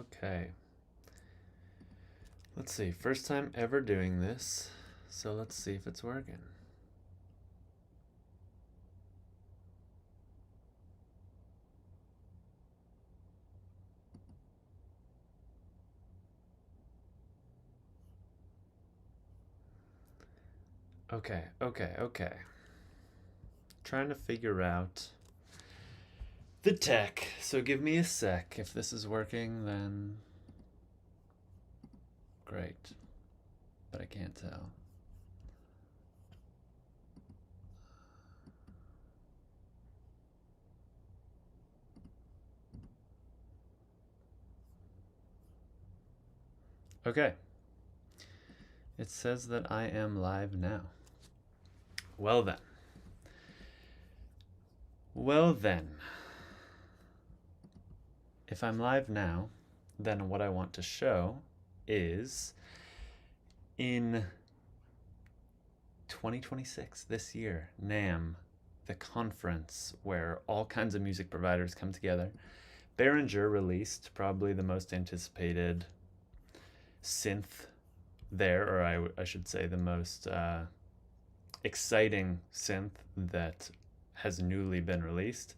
Okay. Let's see, first time ever doing this, so let's see if it's working. Okay. Trying to figure out the tech, so give me a sec. If this is working, then great, but I can't tell. Okay. It says that I am live now. Well then. If I'm live now, then what I want to show is in 2026, this year, NAMM, the conference where all kinds of music providers come together. Behringer released probably the most anticipated synth there, or I should say the most exciting synth that has newly been released,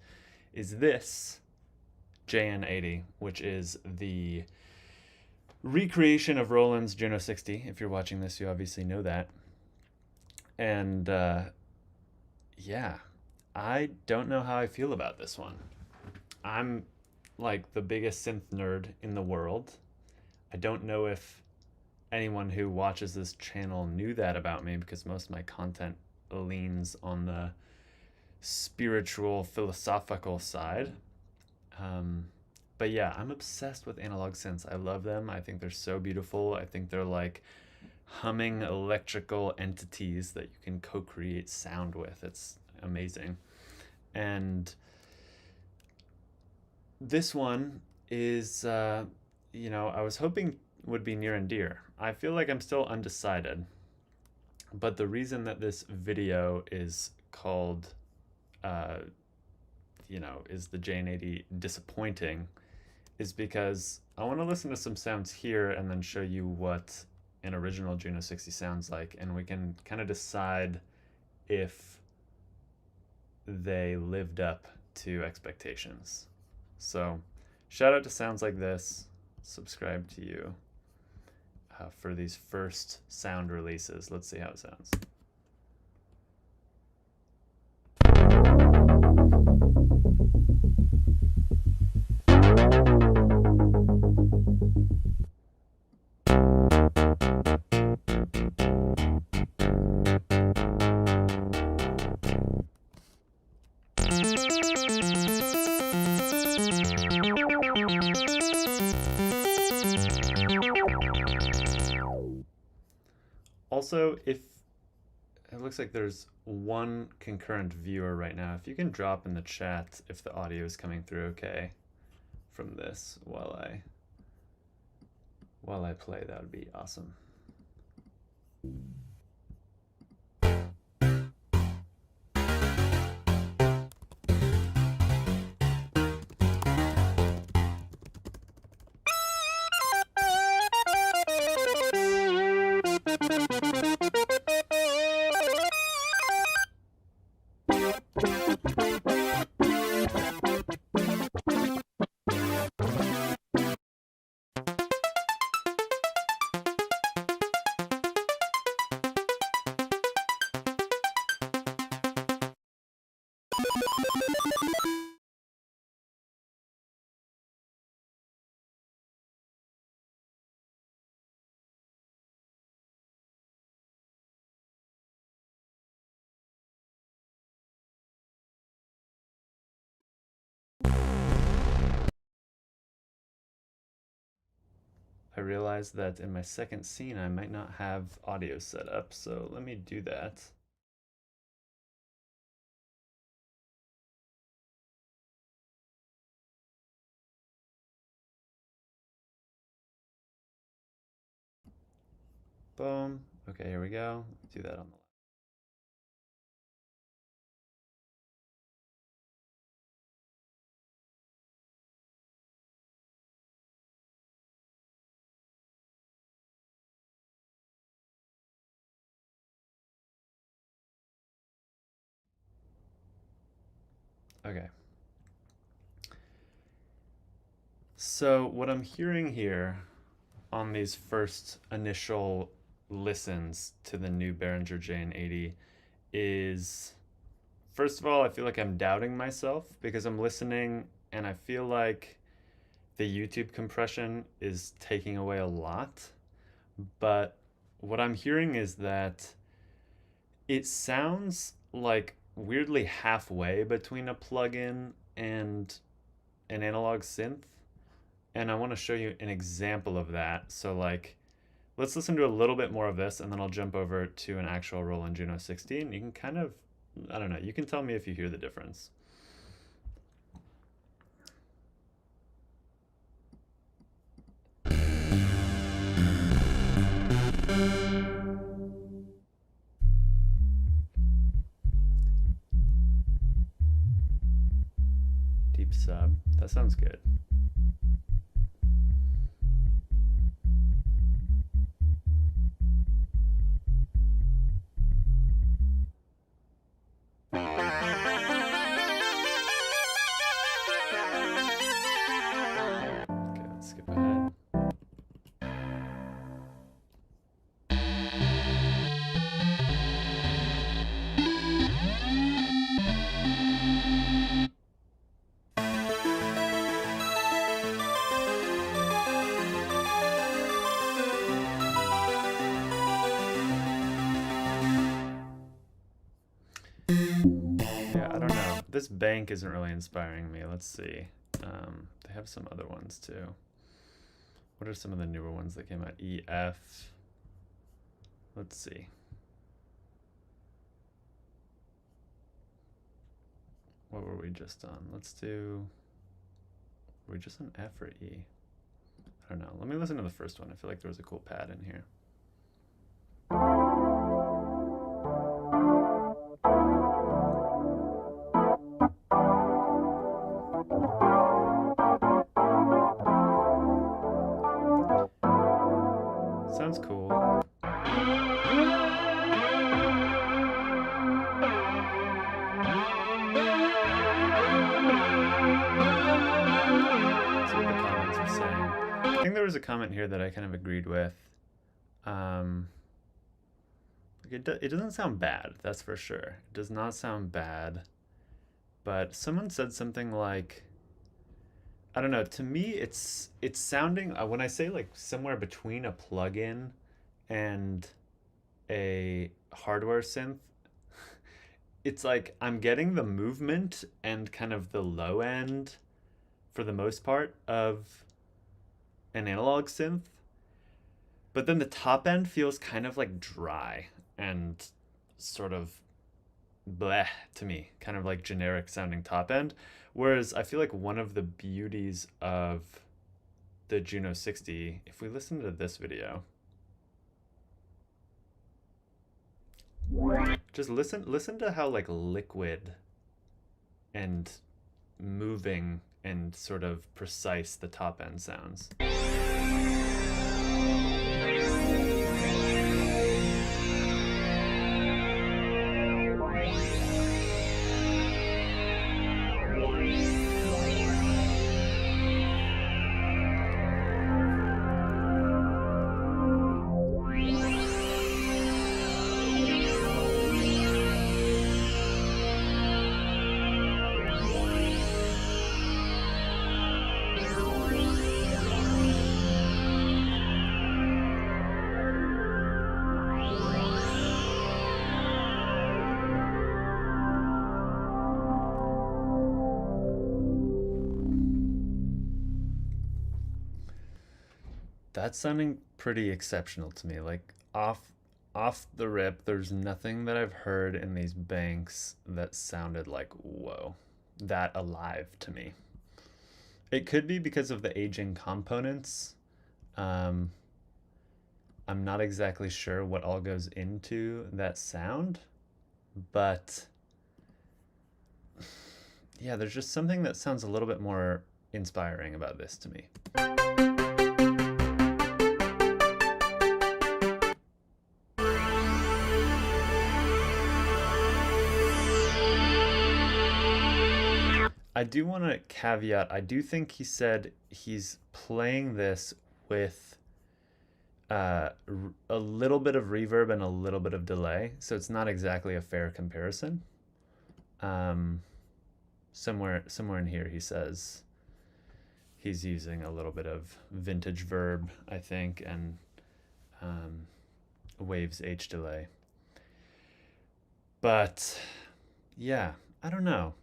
is this JN-80, which is the recreation of Roland's Juno 60. If you're watching this, you obviously know that. And yeah, I don't know how I feel about this one. I'm like the biggest synth nerd in the world. I don't know if anyone who watches this channel knew that about me, because most of my content leans on the spiritual, philosophical side. But yeah, I'm obsessed with analog synths. I love them. I think they're so beautiful. I think they're like humming electrical entities that you can co-create sound with. It's amazing. And this one is, I was hoping would be near and dear. I feel like I'm still undecided. But the reason that this video is called, is the JN-80 disappointing, is because I want to listen to some sounds here and then show you what an original Juno 60 sounds like, and we can kind of decide if they lived up to expectations. So shout out to sounds like this. Subscribe to you for these first sound releases. Let's see how it sounds. Also, if it looks like there's one concurrent viewer right now, if you can drop in the chat if the audio is coming through okay from this while I play, that would be awesome. I realized that in my second scene I might not have audio set up, so let me do that. Boom. Okay, here we go. Do that on the Okay. So what I'm hearing here on these first initial listens to the new Behringer JN-80 is, first of all, I feel like I'm doubting myself because I'm listening and I feel like the YouTube compression is taking away a lot. But what I'm hearing is that it sounds like weirdly halfway between a plugin and an analog synth. And I want to show you an example of that. So like, let's listen to a little bit more of this and then I'll jump over to an actual Roland Juno 60 and you can kind of, I don't know, you can tell me if you hear the difference. Deep sub, that sounds good. Yeah, I don't know. This bank isn't really inspiring me. Let's see. They have some other ones too. What are some of the newer ones that came out? EF. Let's see. What were we just on? Let's do. Were we just on F or E? I don't know. Let me listen to the first one. I feel like there was a cool pad in here. Sounds cool. I think there was a comment here that I kind of agreed with. It doesn't sound bad, that's for sure. It does not sound bad. But someone said something like, I don't know, to me it's sounding, when I say like somewhere between a plugin and a hardware synth, it's like I'm getting the movement and kind of the low end, for the most part, of an analog synth, but then the top end feels kind of like dry and sort of bleh to me, kind of like generic sounding top end. Whereas I feel like one of the beauties of the Juno 60, if we listen to this video, just listen to how like liquid and moving and sort of precise the top end sounds. That's sounding pretty exceptional to me. Like off the rip, there's nothing that I've heard in these banks that sounded like, whoa, that alive to me. It could be because of the aging components. I'm not exactly sure what all goes into that sound, but yeah, there's just something that sounds a little bit more inspiring about this to me. I do want to caveat, I do think he said he's playing this with a little bit of reverb and a little bit of delay, so it's not exactly a fair comparison. Somewhere in here he says he's using a little bit of vintage verb, I think, and waves H delay. But yeah, I don't know.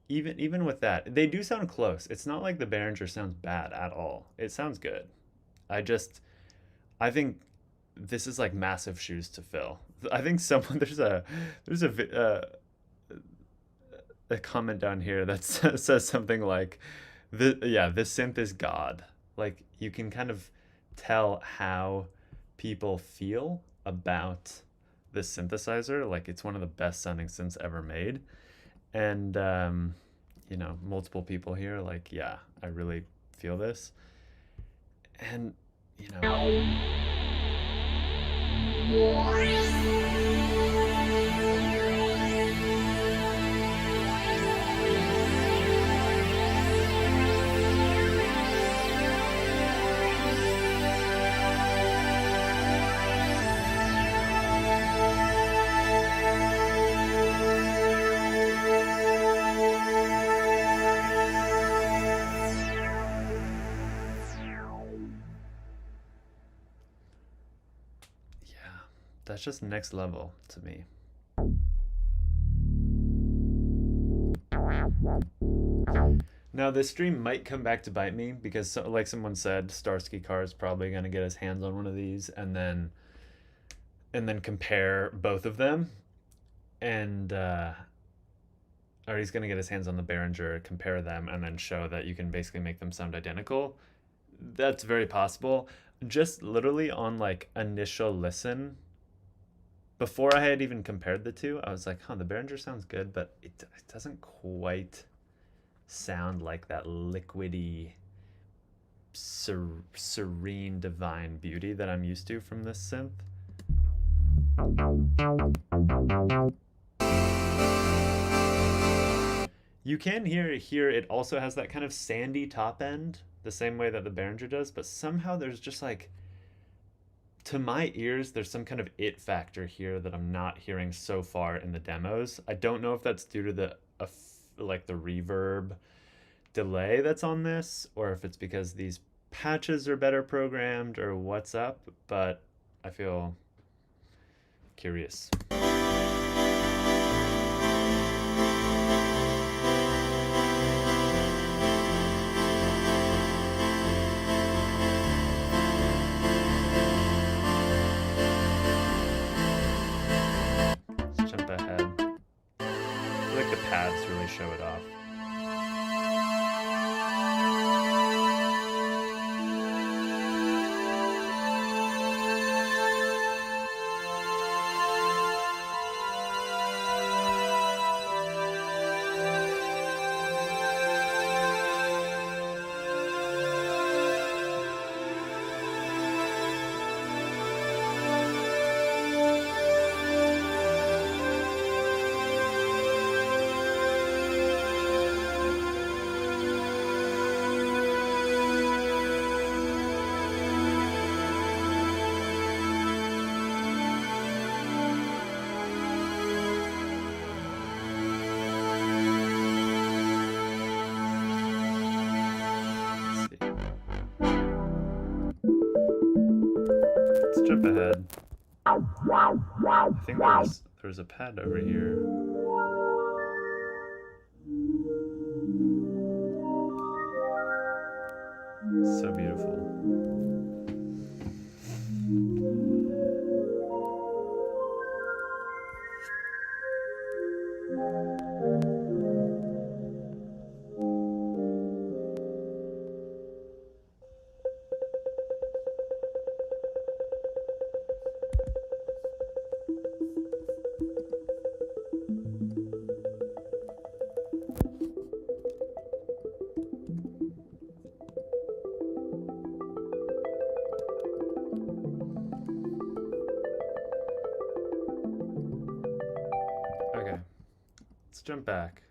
Even with that, they do sound close. It's not like the Behringer sounds bad at all. It sounds good. I think this is like massive shoes to fill. I think someone there's a comment down here that says something like, this synth is God. Like, you can kind of tell how people feel about this synthesizer. Like, it's one of the best sounding synths ever made. And, you know, multiple people here, like, yeah, I really feel this. And, you know... That's just next level to me. Now this stream might come back to bite me because, like someone said, Starsky Carr is probably going to get his hands on one of these and then compare both of them, and or he's going to get his hands on the Behringer, compare them, and then show that you can basically make them sound identical. That's very possible. Just literally on like initial listen, before I had even compared the two, I was like, huh, the Behringer sounds good, but it doesn't quite sound like that liquidy, serene, divine beauty that I'm used to from this synth. You can hear it also has that kind of sandy top end, the same way that the Behringer does, but somehow there's just like, to my ears, there's some kind of it factor here that I'm not hearing so far in the demos. I don't know if that's due to the like the reverb delay that's on this, or if it's because these patches are better programmed, or what's up, but I feel curious. Show it off. Jump ahead. I think there's a pad over here. So beautiful. Jump back.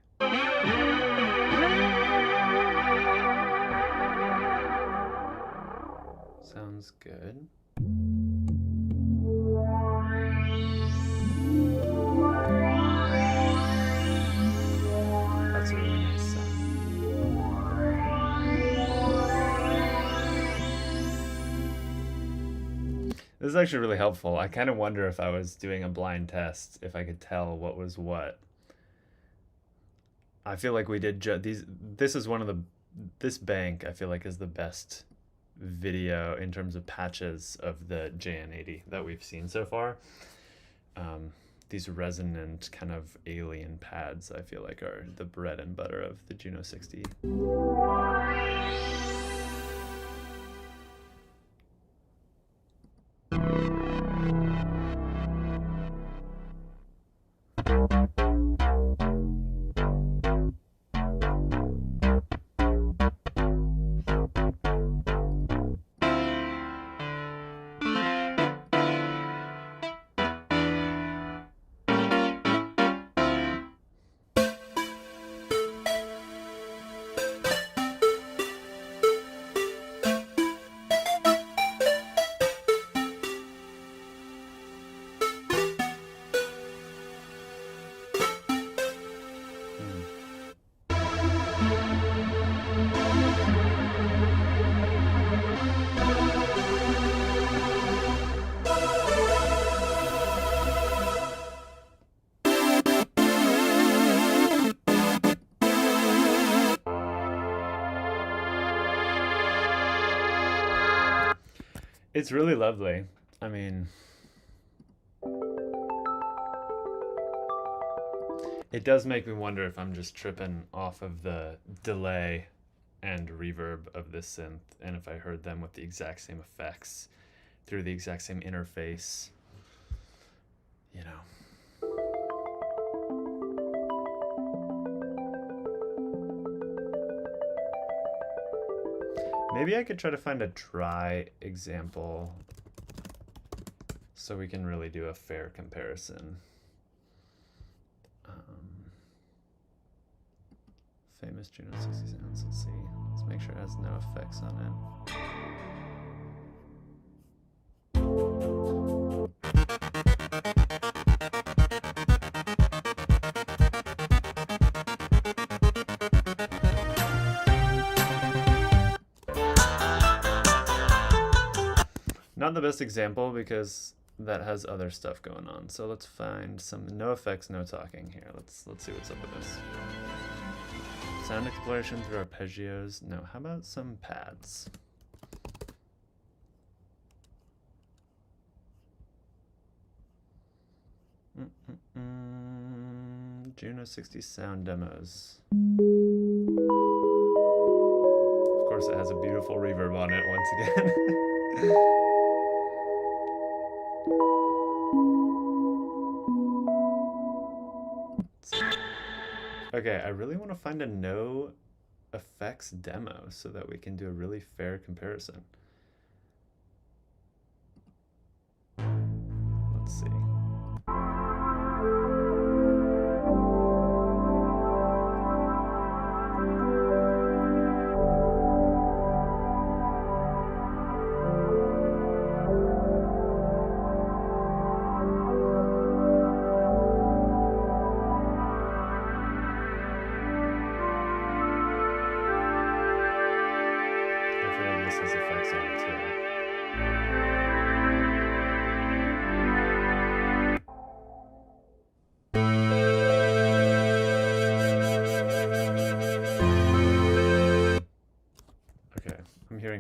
Sounds good. That's a really nice sound. This is actually really helpful. I kind of wonder if I was doing a blind test, if I could tell what was what. I feel like we did this is one of this bank I feel like is the best video in terms of patches of the JN-80 that we've seen so far. These resonant kind of alien pads I feel like are the bread and butter of the Juno 60. It's really lovely. I mean, it does make me wonder if I'm just tripping off of the delay and reverb of this synth, and if I heard them with the exact same effects through the exact same interface, you know. Maybe I could try to find a dry example so we can really do a fair comparison. Famous Juno 60 sounds, let's see. Let's make sure it has no effects on it. Not the best example because that has other stuff going on. So let's find some no effects, no talking here. Let's see what's up with this. Sound exploration through arpeggios. No, how about some pads? Juno 60 sound demos. Of course, it has a beautiful reverb on it once again. Okay, I really want to find a no effects demo so that we can do a really fair comparison. Let's see.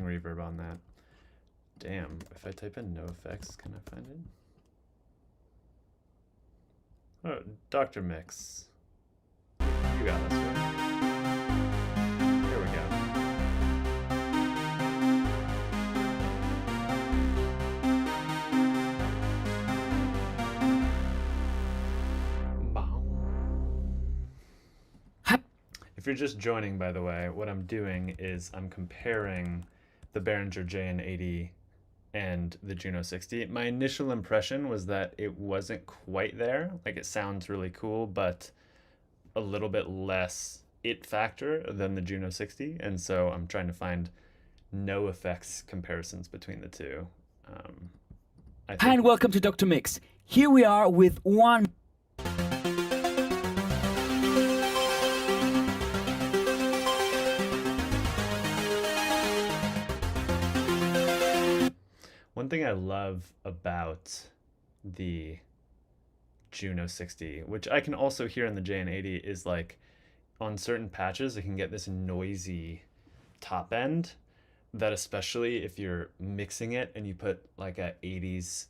Reverb on that. Damn, if I type in no effects, can I find it? Oh, Dr. Mix. You got this one. Here we go. If you're just joining, by the way, what I'm doing is I'm comparing the Behringer JN-80 and the Juno 60. My initial impression was that it wasn't quite there. Like, it sounds really cool, but a little bit less it factor than the Juno 60, and so I'm trying to find no effects comparisons between the two. Hi and welcome to Dr. Mix. Here we are with one. One thing I love about the Juno 60, which I can also hear in the JN-80, is like on certain patches it can get this noisy top end that, especially if you're mixing it and you put like a 80s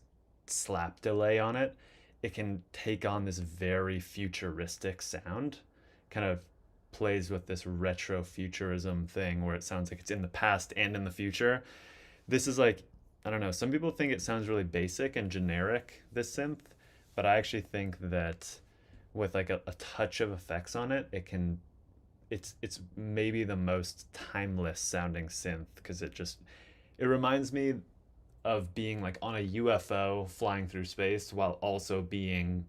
slap delay on it, it can take on this very futuristic sound. Kind of plays with this retro futurism thing where it sounds like it's in the past and in the future. This is like, I don't know, some people think it sounds really basic and generic, this synth, but I actually think that with like a touch of effects on it, it's maybe the most timeless sounding synth, because it reminds me of being like on a UFO flying through space while also being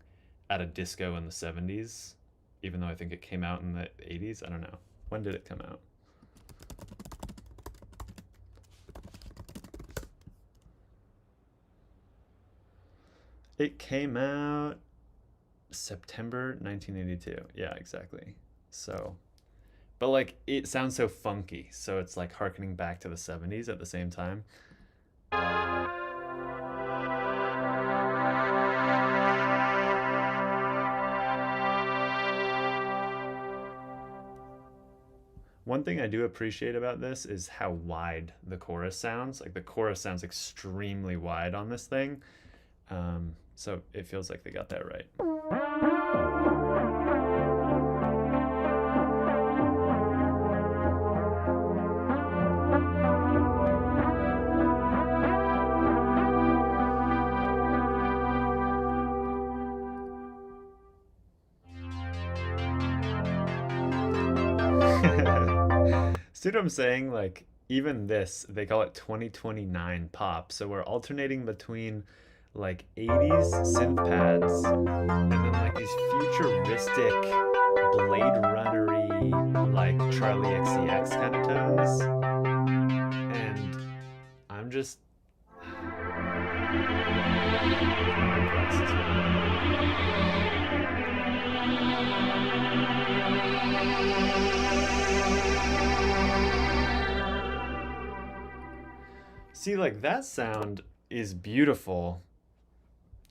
at a disco in the 70s, even though I think it came out in the 80s. I don't know. When did it come out? It came out September 1982. Yeah, exactly. So, but like it sounds so funky, so it's like harkening back to the 70s at the same time. One thing I do appreciate about this is how wide the chorus sounds. Like the chorus sounds extremely wide on this thing. So it feels like they got that right. See what I'm saying? Like, even this, they call it 2029 pop. So we're alternating between like 80s synth pads and then like these futuristic Blade Runner-y, like Charlie XCX kind of tones. And I'm just see, like that sound is beautiful,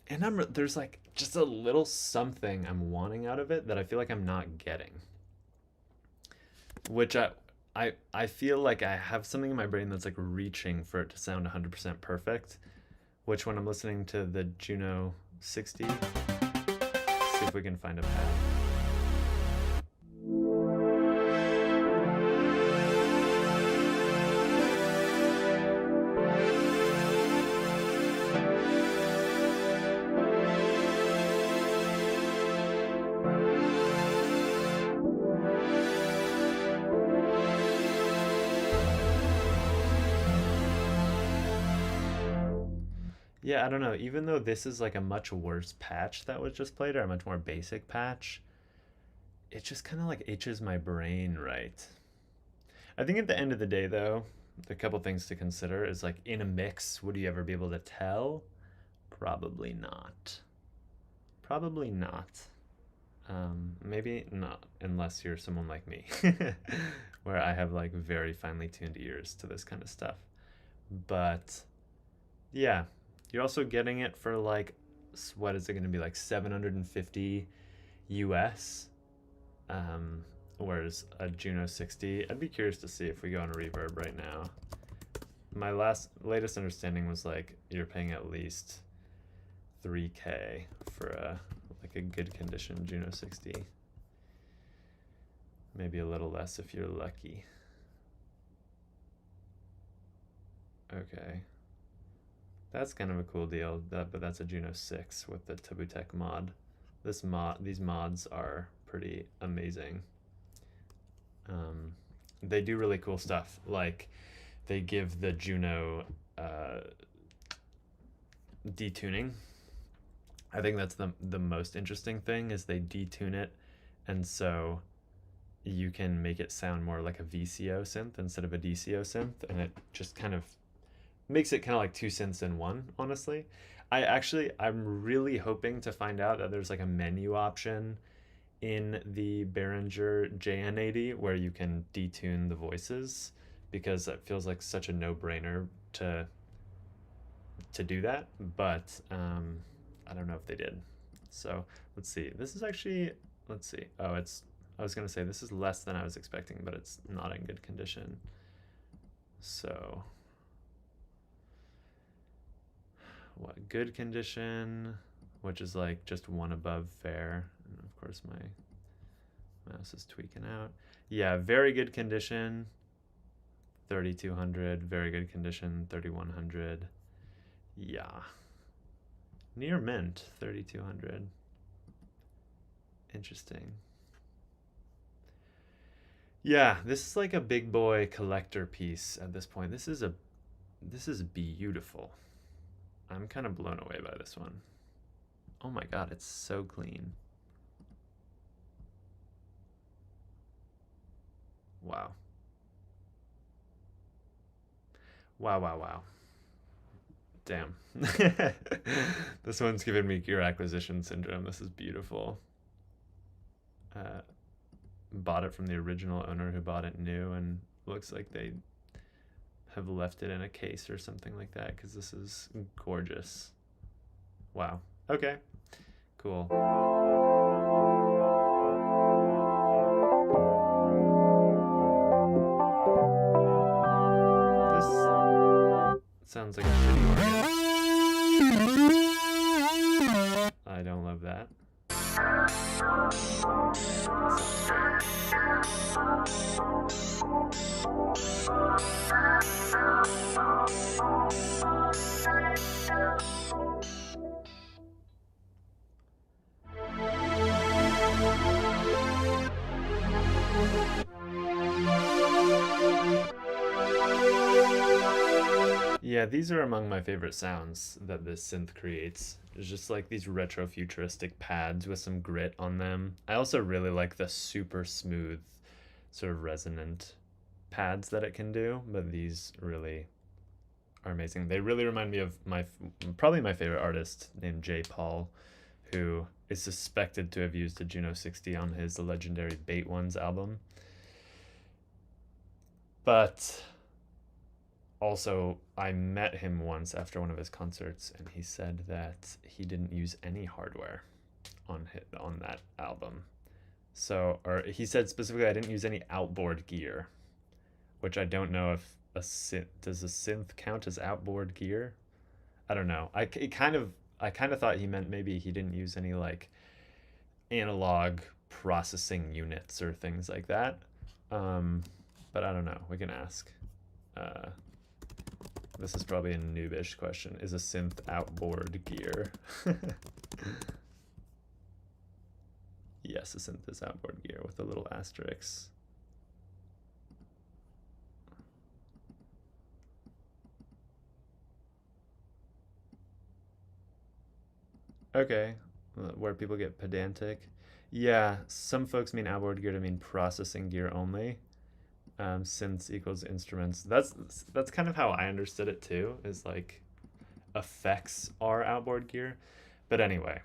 and there's like just a little something I'm wanting out of it that I feel like I'm not getting. Which I feel like I have something in my brain that's like reaching for it to sound 100% perfect. Which, when I'm listening to the Juno 60, see if we can find a path. Yeah, I don't know. Even though this is like a much worse patch that was just played, or a much more basic patch, it just kind of like itches my brain right. I think at the end of the day, though, a couple things to consider is like in a mix, would you ever be able to tell? Probably not. Probably not. Maybe not, unless you're someone like me, where I have like very finely tuned ears to this kind of stuff. But yeah. You're also getting it for like, what is it going to be, like 750 US, whereas a Juno 60, I'd be curious to see if we go on a reverb right now. My latest understanding was like you're paying at least 3K for a good condition Juno 60. Maybe a little less if you're lucky. Okay. That's kind of a cool deal, but that's a Juno 6 with the Tabutech mod. These mods are pretty amazing. They do really cool stuff. Like, they give the Juno detuning. I think that's the most interesting thing, is they detune it and so you can make it sound more like a VCO synth instead of a DCO synth, and it just kind of makes it kind of like two synths in one, honestly. I'm really hoping to find out that there's like a menu option in the Behringer JN-80 where you can detune the voices, because it feels like such a no-brainer to do that, but I don't know if they did. So let's see. This is actually, let's see. Oh, I was gonna say this is less than I was expecting, but it's not in good condition. So what, good condition, which is like just one above fair, and of course my mouse is tweaking out. Yeah, very good condition, 3200. Very good condition, 3100. Yeah, near mint, 3200. Interesting. Yeah, this is like a big boy collector piece at this point. This is beautiful. I'm kind of blown away by this one. Oh my god, it's so clean. Wow. Wow, wow, wow. Damn. This one's giving me gear acquisition syndrome. This is beautiful. Bought it from the original owner who bought it new, and looks like they have left it in a case or something like that, because this is gorgeous. Wow. Okay. Cool. This sounds like a shitty organ. I don't love that. Yeah, these are among my favorite sounds that this synth creates. It's just like these retro futuristic pads with some grit on them. I also really like the super smooth sort of resonant pads that it can do, but these really are amazing. They really remind me of probably my favorite artist named J. Paul, who is suspected to have used a Juno 60 on his legendary Bait Ones album. But also, I met him once after one of his concerts, and he said that he didn't use any hardware on that album. So, or he said specifically, I didn't use any outboard gear, which I don't know if does a synth count as outboard gear? I don't know. I kind of thought he meant maybe he didn't use any like analog processing units or things like that. But I don't know. We can ask. This is probably a noobish question. Is a synth outboard gear? Yes, a synth is outboard gear with a little asterisk. Okay, where people get pedantic. Yeah, some folks mean outboard gear to mean processing gear only. Synths equals instruments. That's kind of how I understood it too, is like effects are outboard gear. But anyway,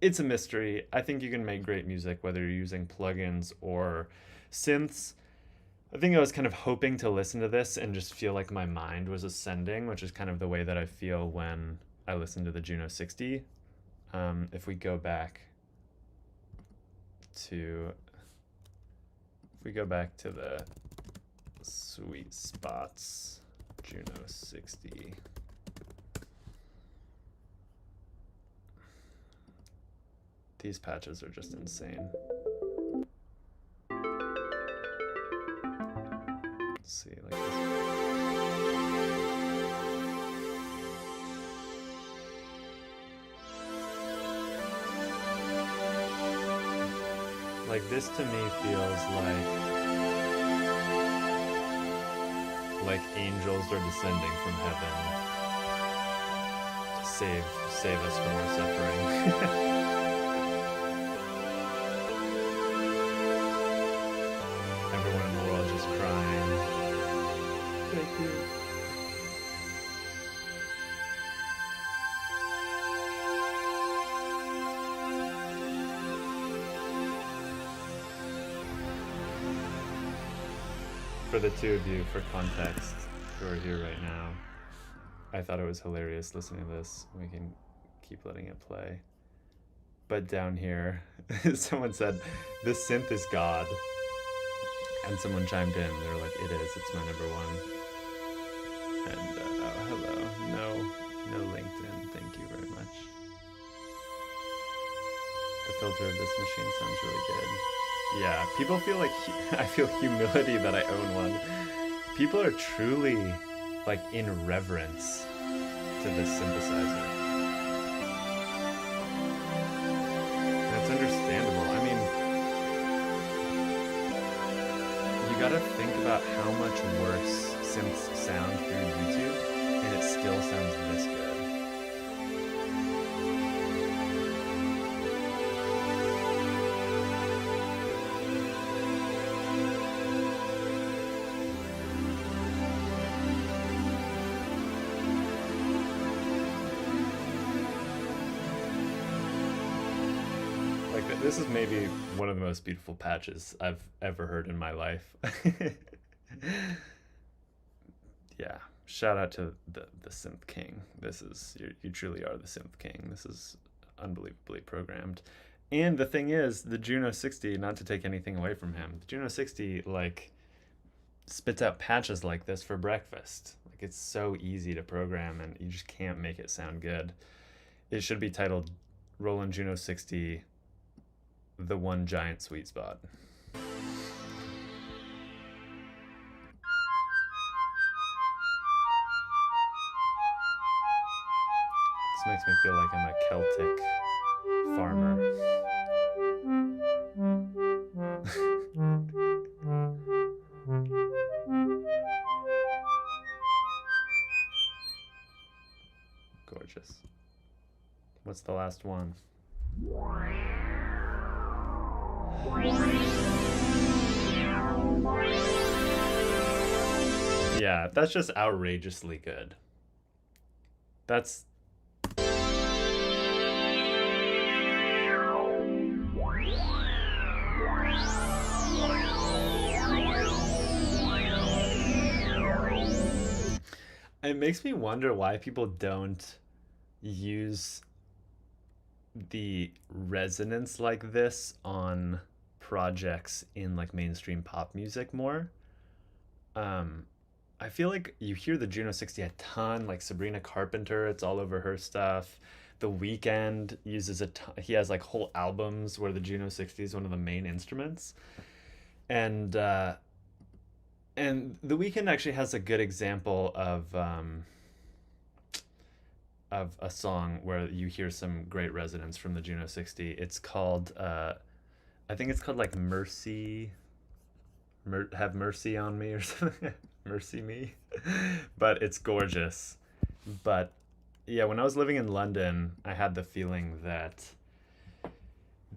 it's a mystery. I think you can make great music whether you're using plugins or synths. I think I was kind of hoping to listen to this and just feel like my mind was ascending, which is kind of the way that I feel when I listen to the Juno 60. If we go back to the sweet spots, Juno 60. These patches are just insane. Let's see, like this. Like this to me feels like angels are descending from heaven to save us from our suffering. For the two of you, for context, who are here right now, I thought it was hilarious listening to this. We can keep letting it play. But down here, someone said, this synth is God. And someone chimed in. They were like, it is. It's my number one. And, oh, hello. No LinkedIn. Thank you very much. The filter of this machine sounds really good. Yeah, people feel like, I feel humility that I own one. People are truly, like, in reverence to this synthesizer. That's understandable. I mean, you gotta think about how much worse synths sound through YouTube, and it still sounds this good. This is maybe one of the most beautiful patches I've ever heard in my life. Yeah, shout out to the synth king. This is, you truly are the synth king. This is unbelievably programmed. And the thing is, the Juno 60, not to take anything away from him, the Juno 60 like spits out patches like this for breakfast. Like, it's so easy to program and you just can't make it sound good. It should be titled Roland Juno 60, the one giant sweet spot. This makes me feel like I'm a Celtic farmer. Gorgeous. What's the last one? Yeah, that's just outrageously good. That's... It makes me wonder why people don't use the resonance like this on projects in like mainstream pop music more. I feel like you hear the Juno 60 a ton, like Sabrina Carpenter, it's all over her stuff. The Weeknd uses a ton, he has like whole albums where the Juno 60 is one of the main instruments. And the Weeknd actually has a good example of a song where you hear some great resonance from the Juno 60. It's called, I think it's called like Mercy, Have Mercy on Me or something. Mercy Me. But it's gorgeous. But yeah, when I was living in London, I had the feeling that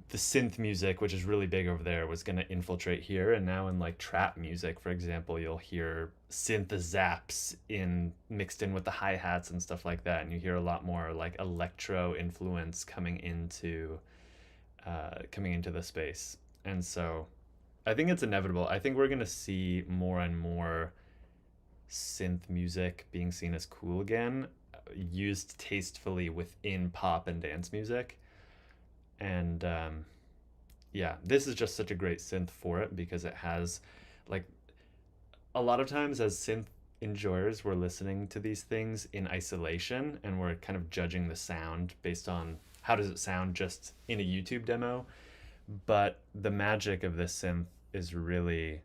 the synth music, which is really big over there, was going to infiltrate here. And now in like trap music, for example, you'll hear synth zaps mixed in with the hi-hats and stuff like that. And you hear a lot more like electro influence coming into the space. And so I think it's inevitable. I think we're going to see more and more synth music being seen as cool again, used tastefully within pop and dance music. And yeah, this is just such a great synth for it because it has, like, a lot of times as synth enjoyers, we're listening to these things in isolation and we're kind of judging the sound based on how does it sound just in a YouTube demo. But the magic of this synth is really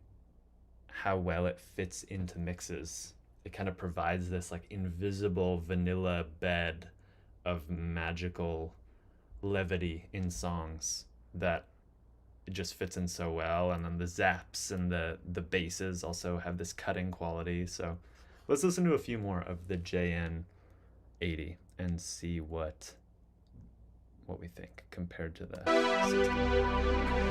how well it fits into mixes. It kind of provides this like invisible vanilla bed of magical levity in songs that it just fits in so well. And then the zaps and the basses also have this cutting quality. So let's listen to a few more of the JN-80 and see what we think compared to the 60.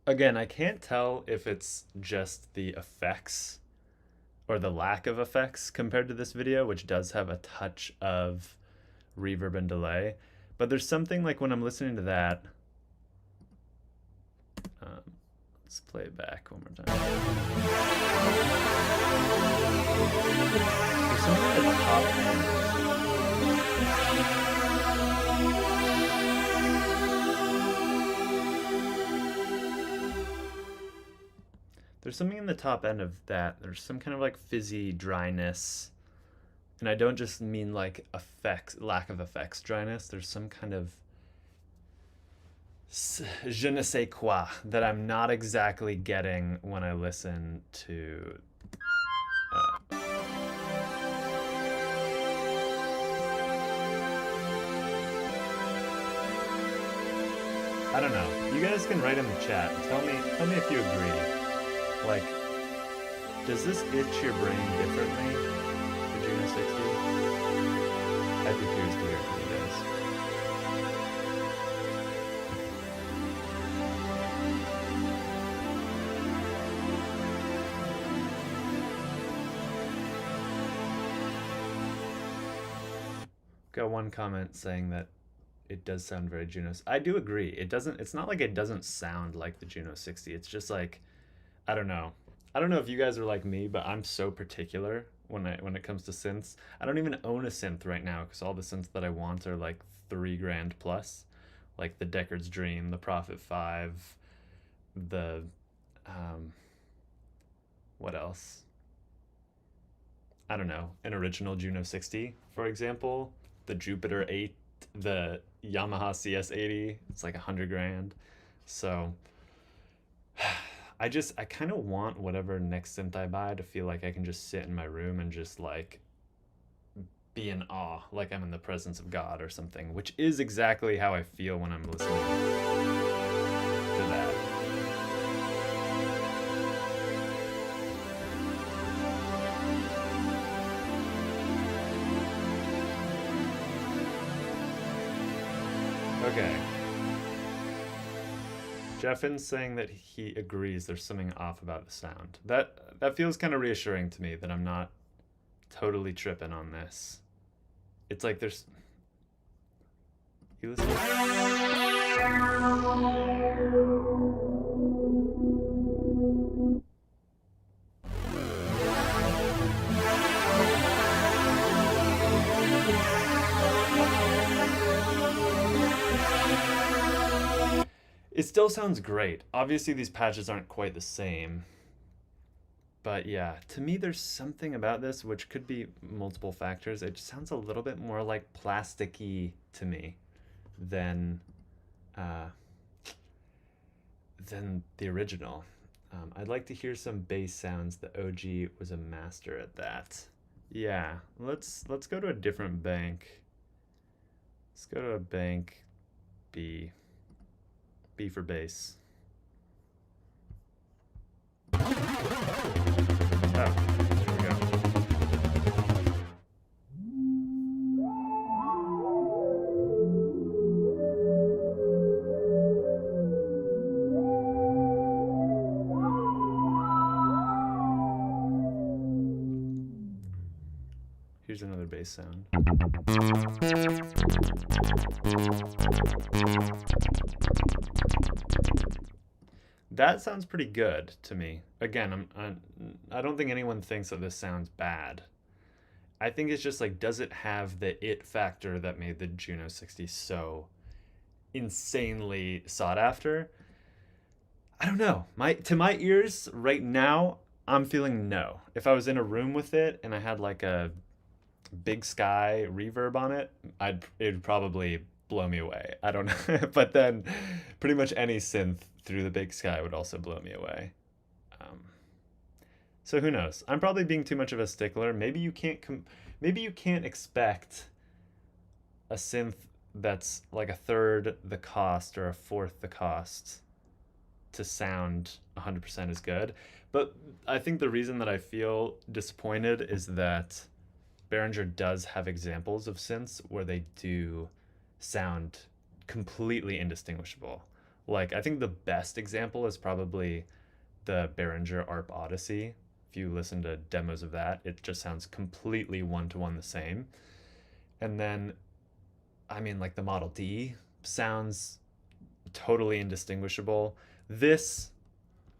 Again, I can't tell if it's just the effects or the lack of effects compared to this video, which does have a touch of reverb and delay. But there's something like when I'm listening to that. Let's play it back one more time. There's something at the top end. There's something in the top end of that. There's some kind of like fizzy dryness. And I don't just mean like effects, lack of effects dryness. There's some kind of je ne sais quoi that I'm not exactly getting when I listen to I don't know. You guys can write in the chat and tell me if you agree. Like, does this itch your brain differently for Juno 60? I'd be curious to hear from you guys. Got one comment saying that it does sound very Juno. I do agree. It's not like it doesn't sound like the Juno 60. It's just like, I don't know. I don't know if you guys are like me, but I'm so particular when it comes to synths. I don't even own a synth right now because all the synths that I want are like $3,000 plus, like the Deckard's Dream, the Prophet 5, the what else? I don't know. An original Juno 60, for example, the Jupiter 8, the Yamaha CS-80. It's like $100,000. So I kind of want whatever next synth I buy to feel like I can just sit in my room and just like be in awe, like I'm in the presence of God or something, which is exactly how I feel when I'm listening to that. Okay. Jeffen's saying that he agrees there's something off about the sound. That feels kind of reassuring to me that I'm not totally tripping on this. It's like there's... You listen It still sounds great. Obviously, these patches aren't quite the same. But yeah, to me, there's something about this, which could be multiple factors. It just sounds a little bit more like plasticky to me than the original. I'd like to hear some bass sounds. The OG was a master at that. Yeah, let's go to a different bank. Let's go to a bank B. B for bass. Oh, here we go. Here's another bass sound. That sounds pretty good to me. Again, I don't think anyone thinks that this sounds bad. I think it's just like, does it have the it factor that made the Juno 60 so insanely sought after? I don't know. To my ears right now, I'm feeling no. If I was in a room with it and I had like a big sky reverb on it, it'd probably blow me away. I don't know. But then pretty much any synth through the big sky would also blow me away. So who knows? I'm probably being too much of a stickler. Maybe you can't expect a synth that's like a third the cost or a fourth the cost to sound 100% as good. But I think the reason that I feel disappointed is that Behringer does have examples of synths where they do sound completely indistinguishable. Like, I think the best example is probably the Behringer ARP Odyssey. If you listen to demos of that, it just sounds completely one-to-one the same. And then, I mean, like the Model D sounds totally indistinguishable. This,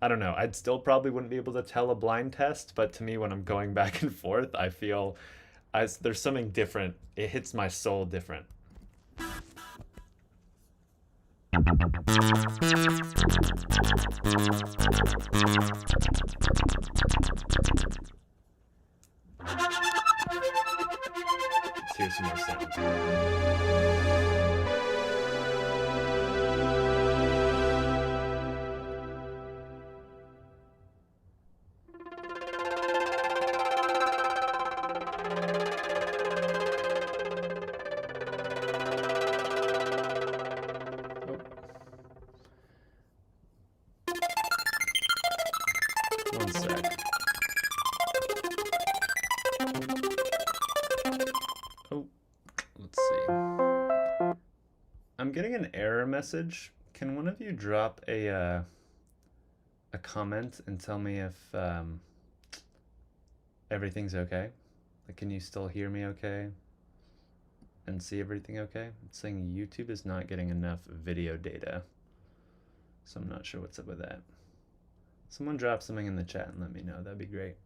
I don't know, I'd still probably wouldn't be able to tell a blind test, but to me, when I'm going back and forth, I feel there's something different. It hits my soul different. Let's hear some more sounds. One sec. Oh, let's see. I'm getting an error message. Can one of you drop a comment and tell me if everything's okay? Like, can you still hear me okay? And see everything okay? It's saying YouTube is not getting enough video data. So I'm not sure what's up with that. Someone drop something in the chat and let me know. That'd be great.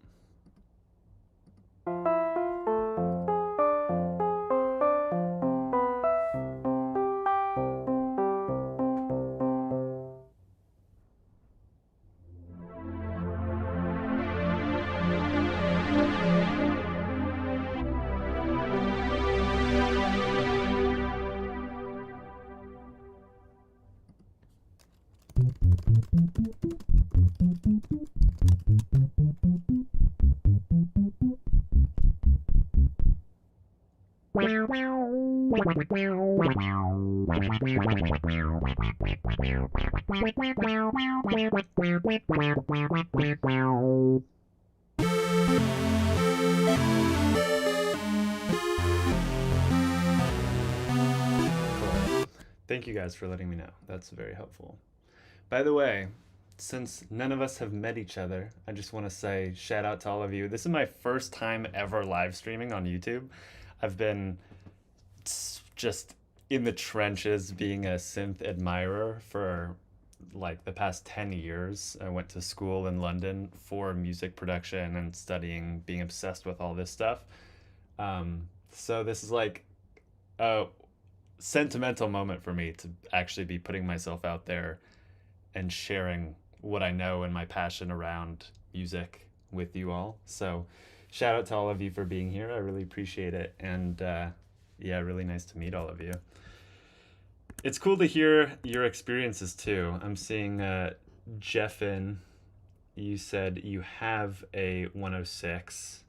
Thank you guys for letting me know. That's very helpful. By the way, since none of us have met each other, I just want to say shout out to all of you. This is my first time ever live streaming on YouTube. I've been just in the trenches being a synth admirer for like the past 10 years. I went to school in London for music production and studying, being obsessed with all this stuff. So this is like a sentimental moment for me to actually be putting myself out there and sharing what I know and my passion around music with you all. So shout out to all of you for being here. I really appreciate it. And yeah, really nice to meet all of you. It's cool to hear your experiences too. I'm seeing Jeffin, you said you have a 106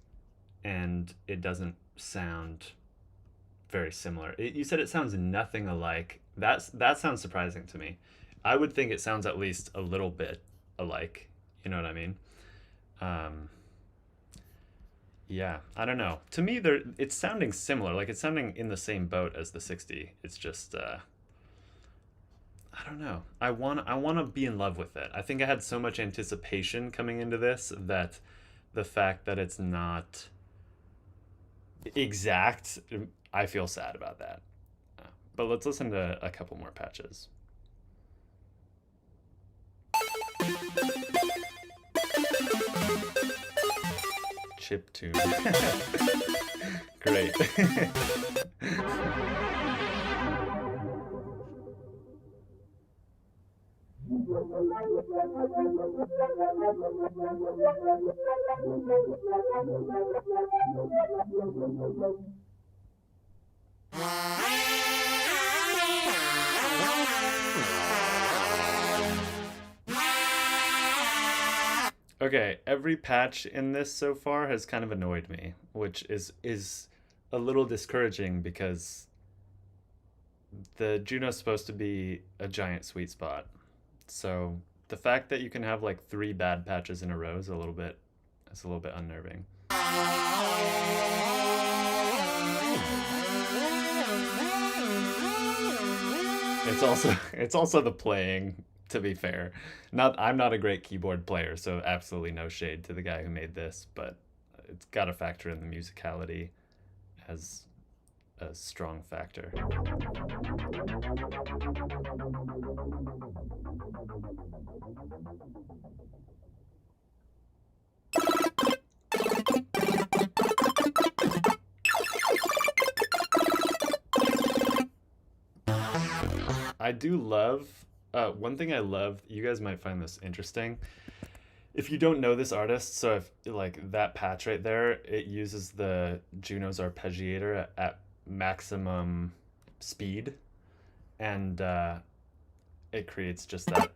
and it doesn't sound very similar. You said it sounds nothing alike. That sounds surprising to me. I would think it sounds at least a little bit alike. You know what I mean? Yeah, I don't know. To me, it's sounding similar. Like it's sounding in the same boat as the 60. It's just, I don't know. I want to be in love with it. I think I had so much anticipation coming into this that the fact that it's not exact, I feel sad about that. But let's listen to a couple more patches. Chip tune. Great. Okay, every patch in this so far has kind of annoyed me, which is a little discouraging because the Juno's supposed to be a giant sweet spot. So the fact that you can have like 3 bad patches in a row is a little bit unnerving. it's also the playing, to be fair. I'm not a great keyboard player, so absolutely no shade to the guy who made this, but it's got to factor in the musicality as a strong factor. I do love, one thing I love, you guys might find this interesting. If you don't know this artist, so if like that patch right there, it uses the Juno's arpeggiator at maximum speed, and it creates just that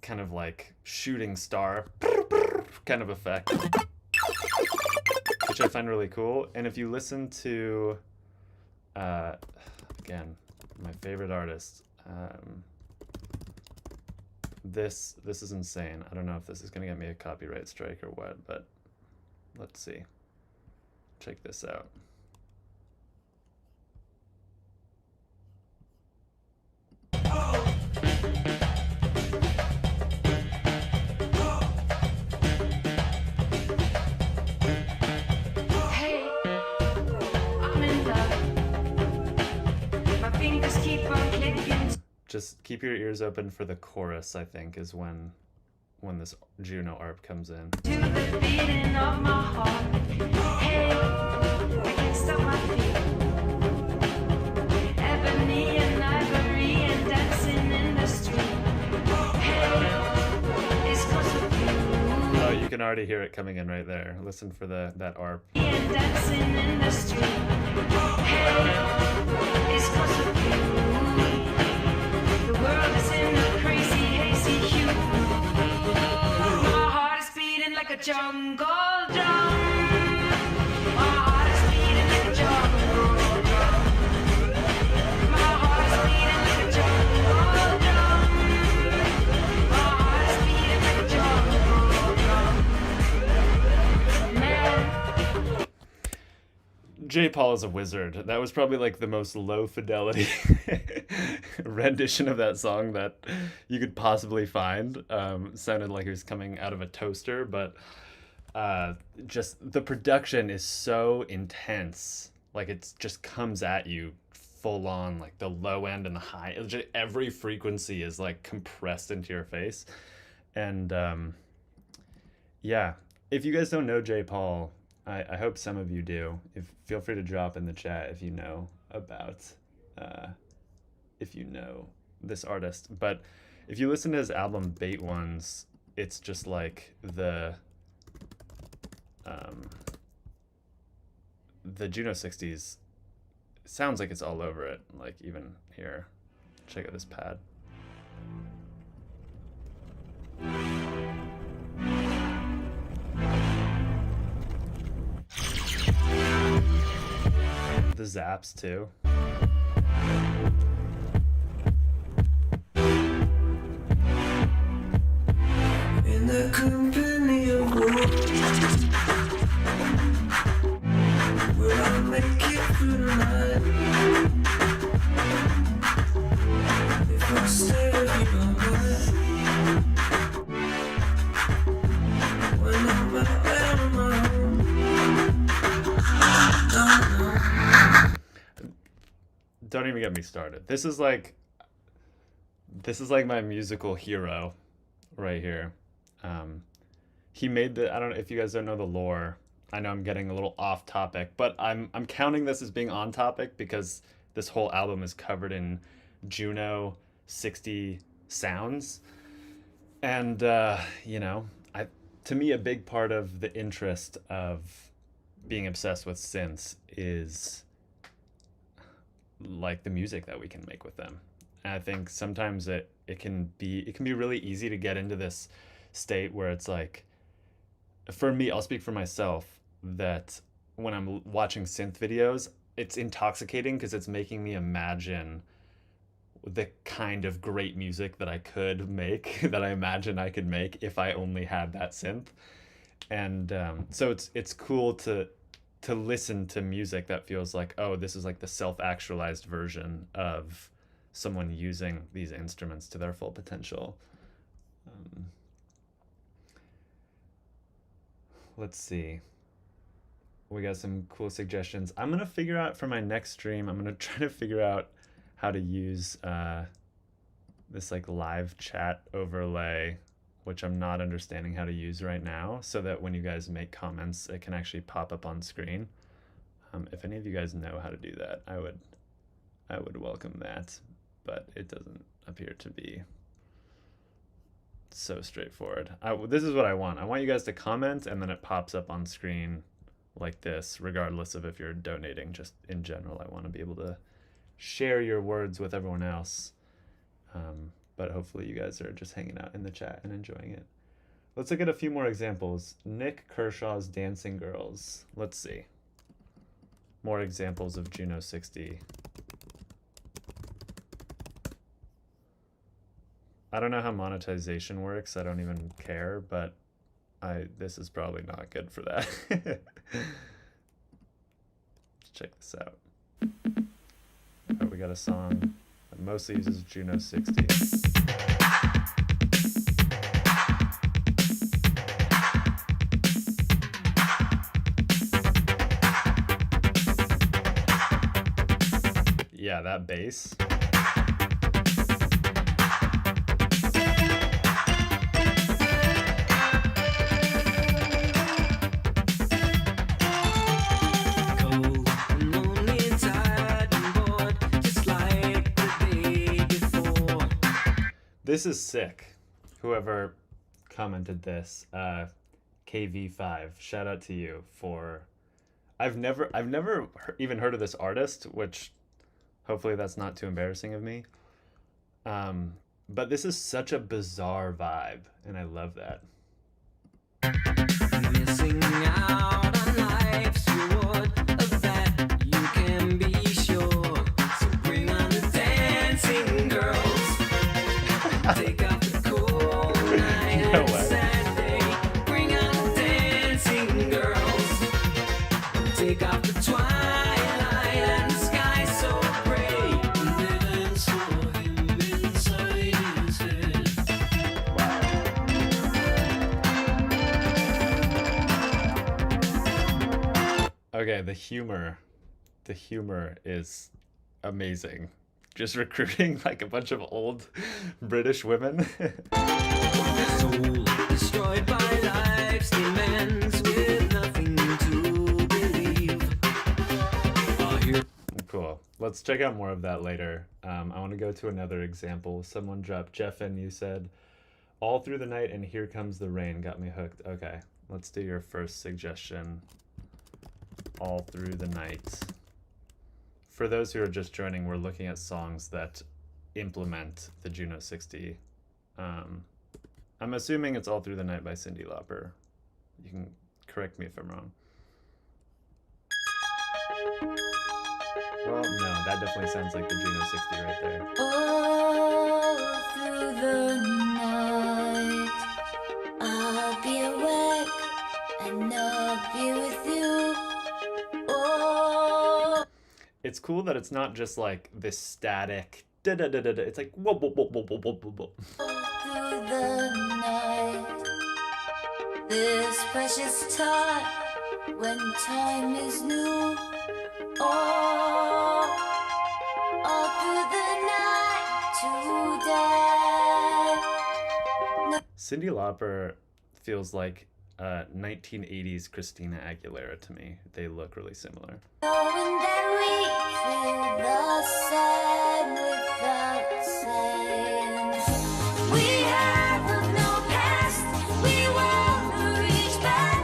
kind of like shooting star kind of effect, which I find really cool. And if you listen to, again, my favorite artist, this is insane. I don't know if this is gonna get me a copyright strike or what, but let's see. Check this out. Hey, I'm in love. My fingers keep on clicking. Just keep your ears open for the chorus, I think, is when this Juno arp comes in. To the beating of my heart. Hey, I can't stop my feet. Ebony and ivory and dancing in the street. Hey, it's 'cause of you. Oh, you can already hear it coming in right there. Listen for that arp. And dancing in the street. Hey, it's 'cause of you. The world is in a crazy, hazy hue. My heart is beating like a jungle drum. My heart is beating like a jungle drum. My heart is beating like a jungle drum. My heart is beating like a jungle drum. Man. J. Paul is a wizard. That was probably like the most low fidelity rendition of that song that you could possibly find. Sounded like it was coming out of a toaster, but just the production is so intense. Like it just comes at you full on, like the low end and the high. Every frequency is like compressed into your face. And yeah, if you guys don't know J. Paul, I hope some of you do. Feel free to drop in the chat if you know about, if you know this artist. But if you listen to his album Bait Ones, it's just like the Juno 60s sounds like it's all over it. Like even here, check out this pad. The zaps too. In the company of wolves, will I make it through the night? If I stay with you all night, when I'm out there on my own, Don't even get me started. This is like my musical hero right here. He made I don't know if you guys don't know the lore. I know I'm getting a little off topic, but I'm counting this as being on topic because this whole album is covered in Juno 60 sounds. And you know, to me a big part of the interest of being obsessed with synths is like the music that we can make with them. And I think sometimes it can be really easy to get into this state where it's like, for me, I'll speak for myself, that when I'm watching synth videos, it's intoxicating because it's making me imagine the kind of great music that I could make, that I imagine I could make if I only had that synth. And so it's cool to listen to music that feels like, oh, this is like the self-actualized version of someone using these instruments to their full potential. Let's see. We got some cool suggestions. I'm gonna figure out for my next stream, I'm gonna try to figure out how to use this like live chat overlay, which I'm not understanding how to use right now, so that when you guys make comments, it can actually pop up on screen. If any of you guys know how to do that, I would welcome that, but it doesn't appear to be so straightforward. This is what I want. I want you guys to comment, and then it pops up on screen like this, regardless of if you're donating. Just in general, I want to be able to share your words with everyone else. But hopefully you guys are just hanging out in the chat and enjoying it. Let's look at a few more examples. Nick Kershaw's Dancing Girls. Let's see. More examples of Juno 60. I don't know how monetization works. I don't even care, but this is probably not good for that. Let's check this out. Oh, we got a song that mostly uses Juno 60. Yeah, that bass. This is sick. Whoever commented this, KV5, shout out to you for. I've never even heard of this artist, which hopefully that's not too embarrassing of me. But this is such a bizarre vibe, and I love that. Missing out on life's reward, of that you can be sure. So bring on the dancing girls. Take out the cold night No and way. sad day. Bring on the dancing girls. Take out the twilight and the sky so gray. And they dance for him inside his head. Okay, the humor is amazing. Just recruiting like a bunch of old British women. Soul destroyed by life's demands with nothing to believe. Cool. Let's check out more of that later. I want to go to another example. Someone dropped Jeff and you said, "All Through the Night" and "Here Comes the Rain" got me hooked. Okay, let's do your first suggestion. "All Through the Night." For those who are just joining, we're looking at songs that implement the Juno 60. I'm assuming it's "All Through the Night" by Cyndi Lauper. You can correct me if I'm wrong. Well, no, that definitely sounds like the Juno 60 right there. All through the night, I'll be awake and I'll be with you. Oh, It's cool that it's not just like this static da da da da da. It's like whoa whoa whoa whoa whoa whoa whoa whoa. through the night, this precious time when time is new. Oh, all through the night today. Cyndi Lauper feels like 1980s Christina Aguilera to me. They look really similar. Knowing that we feel the same without saying. We have no past, we won't reach back.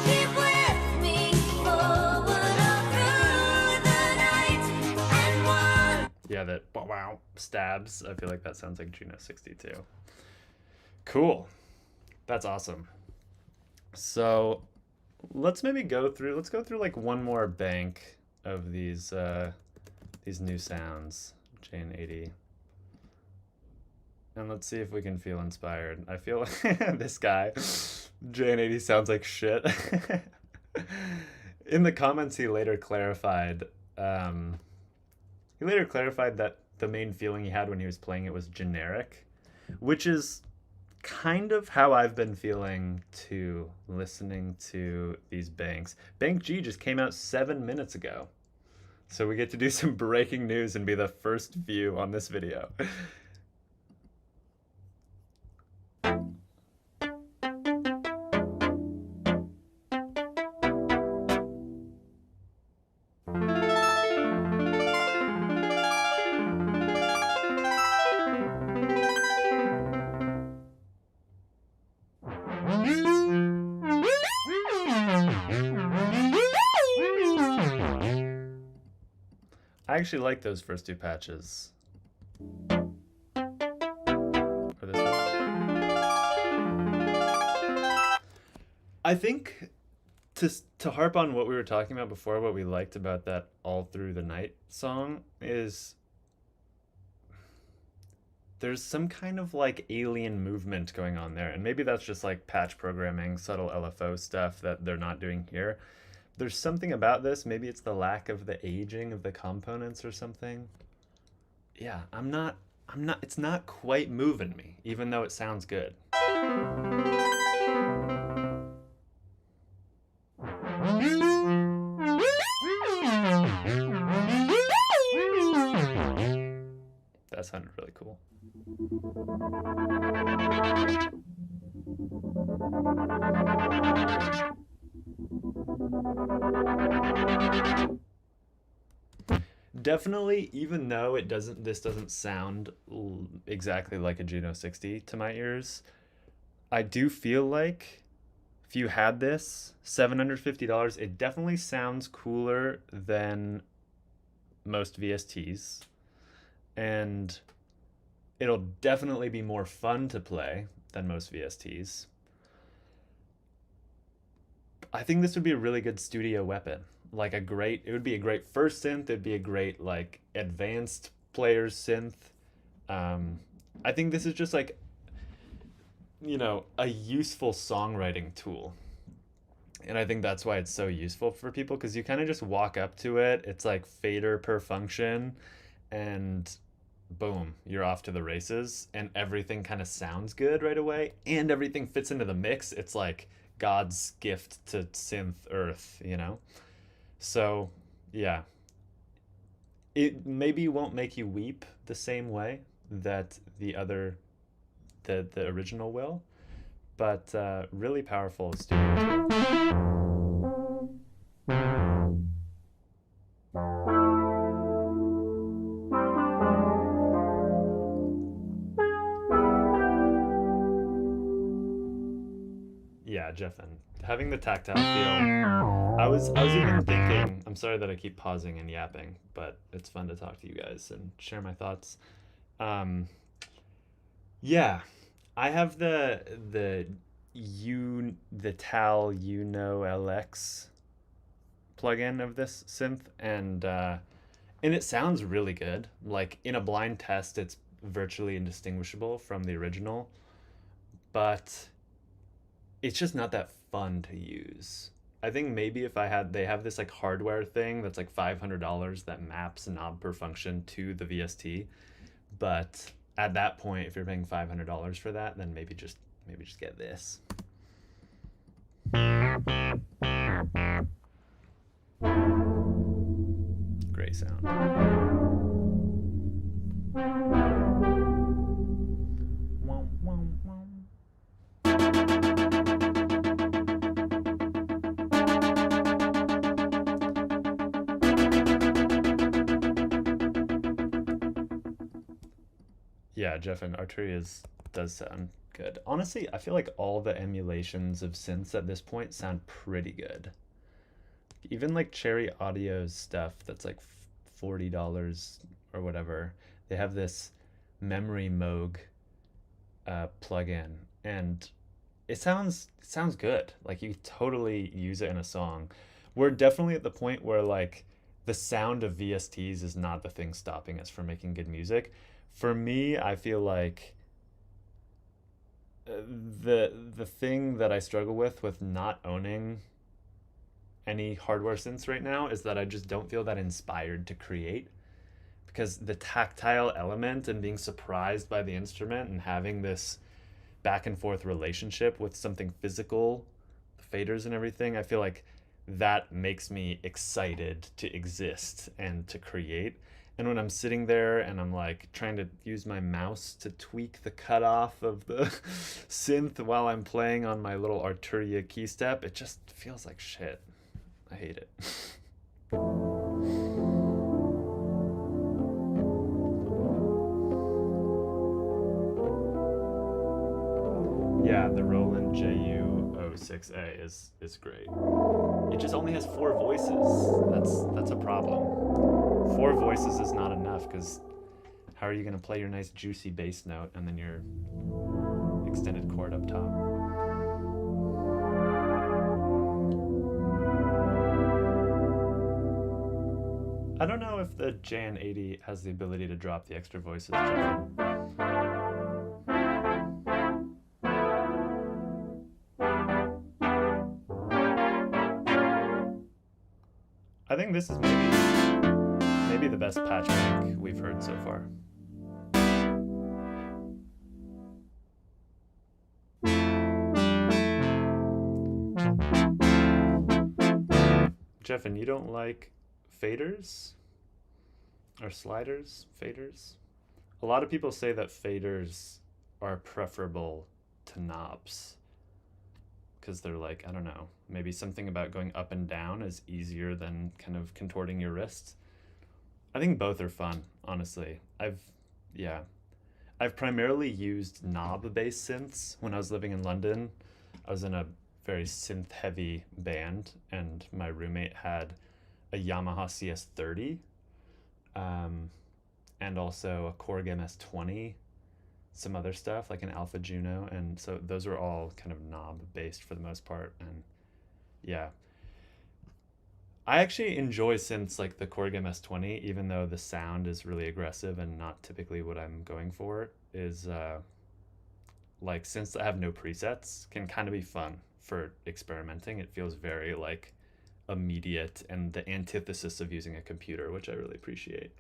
Keep with me forward all through the night and one. Yeah, that wow stabs. I feel like that sounds like Juno 62. Cool. That's awesome. So let's go through like one more bank of these new sounds, JN-80. And let's see if we can feel inspired. I feel like this guy, JN-80, sounds like shit. In the comments, he later clarified that the main feeling he had when he was playing it was generic, which is kind of how I've been feeling too, listening to these banks. Bank G just came out 7 minutes ago. So we get to do some breaking news and be the first view on this video. I actually like those first two patches. Or this one. I think to harp on what we were talking about before, what we liked about that All Through the Night song is there's some kind of like alien movement going on there. And maybe that's just like patch programming, subtle LFO stuff that they're not doing here. There's something about this, maybe it's the lack of the aging of the components or something. Yeah, it's not quite moving me, even though it sounds good. That sounded really cool. Definitely, even though this doesn't sound exactly like a Juno 60 to my ears, I do feel like if you had this, $750, it definitely sounds cooler than most VSTs, and it'll definitely be more fun to play than most VSTs. I think this would be a really good studio weapon. Like it would be a great first synth. It'd be a great like advanced player's synth. I think this is just like, you know, a useful songwriting tool. And I think that's why it's so useful for people, because you kind of just walk up to it. It's like fader per function and boom, you're off to the races, and everything kind of sounds good right away and everything fits into the mix. It's like God's gift to synth earth, you know? So, yeah. It maybe won't make you weep the same way that the original will, but really powerful studio tool. Yeah, Jeffen, having the tactile feel. I was even thinking, I'm sorry that I keep pausing and yapping, but it's fun to talk to you guys and share my thoughts. Yeah, I have the Tal Juno LX plugin of this synth, and it sounds really good. Like in a blind test, it's virtually indistinguishable from the original, but it's just not that fun to use. I think maybe if they have this like hardware thing that's like $500 that maps knob per function to the VST, but at that point, if you're paying $500 for that, then maybe just get this. Great sound. Yeah, Jeff and Arturia's does sound good. Honestly, I feel like all the emulations of synths at this point sound pretty good. Even like Cherry Audio's stuff that's like $40 or whatever, they have this Memory Moog plugin, and it sounds good. Like you totally use it in a song. We're definitely at the point where like the sound of VSTs is not the thing stopping us from making good music. For me, I feel like the thing that I struggle with not owning any hardware synths right now is that I just don't feel that inspired to create, because the tactile element and being surprised by the instrument and having this back and forth relationship with something physical, the faders and everything, I feel like that makes me excited to exist and to create. And when I'm sitting there and I'm like trying to use my mouse to tweak the cutoff of the synth while I'm playing on my little Arturia key step, it just feels like shit. I hate it. Yeah, the Roland JU-06A is great. It just only has 4 voices. That's a problem. 4 voices is not enough, because how are you going to play your nice juicy bass note and then your extended chord up top? I don't know if the JN-80 has the ability to drop the extra voices. I think this is maybe the best patchwork we've heard so far. Jeff, and you don't like faders? Or sliders? Faders? A lot of people say that faders are preferable to knobs. Because they're like, I don't know, maybe something about going up and down is easier than kind of contorting your wrists. I think both are fun, honestly. I've primarily used knob-based synths when I was living in London. I was in a very synth-heavy band, and my roommate had a Yamaha CS30, and also a Korg MS-20, some other stuff like an Alpha Juno, and so those are all kind of knob based for the most part. And yeah, I actually enjoy synths like the Korg MS-20, even though the sound is really aggressive and not typically what I'm going for. Is like synths that have no presets can kind of be fun for experimenting. It feels very like immediate and the antithesis of using a computer, which I really appreciate.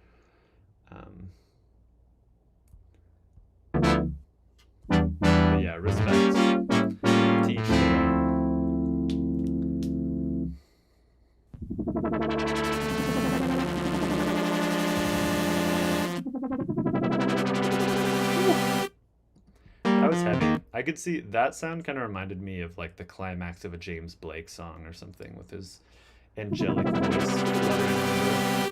But yeah, respect. Teach. That was heavy. I could see that sound kind of reminded me of like the climax of a James Blake song or something with his angelic voice fluttering.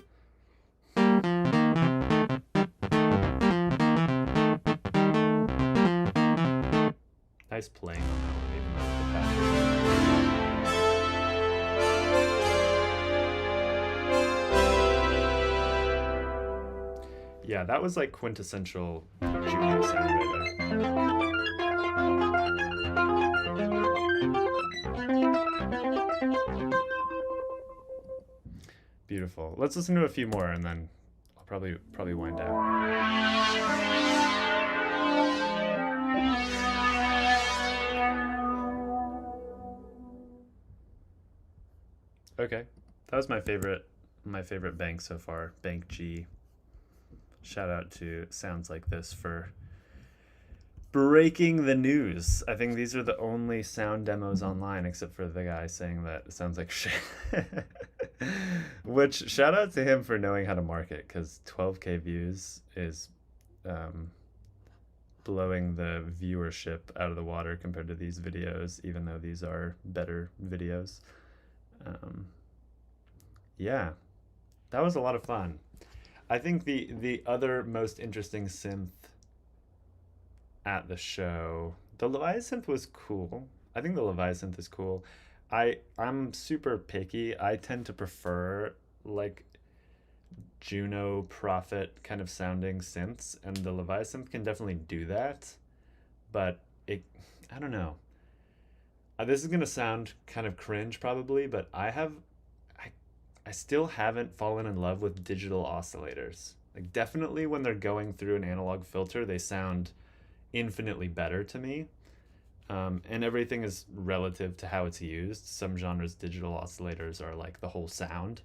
Nice playing on that one, even though the patch. Yeah, that was like quintessential Juno sound right there. Beautiful. Let's listen to a few more and then I'll probably wind down. Okay, that was my favorite bank so far, Bank G. Shout out to Sounds Like This for breaking the news. I think these are the only sound demos online, except for the guy saying that it sounds like shit. Which, shout out to him for knowing how to market, because 12K views is blowing the viewership out of the water compared to these videos, even though these are better videos. Yeah, that was a lot of fun. I think the other most interesting synth at the show, the Leviathan was cool. I think the Leviathan is cool. I'm super picky. I tend to prefer like Juno Prophet kind of sounding synths, and the Leviathan can definitely do that, but I don't know. This is gonna sound kind of cringe probably, but I still haven't fallen in love with digital oscillators. Like definitely when they're going through an analog filter, they sound infinitely better to me. And everything is relative to how it's used. Some genres, digital oscillators are like the whole sound.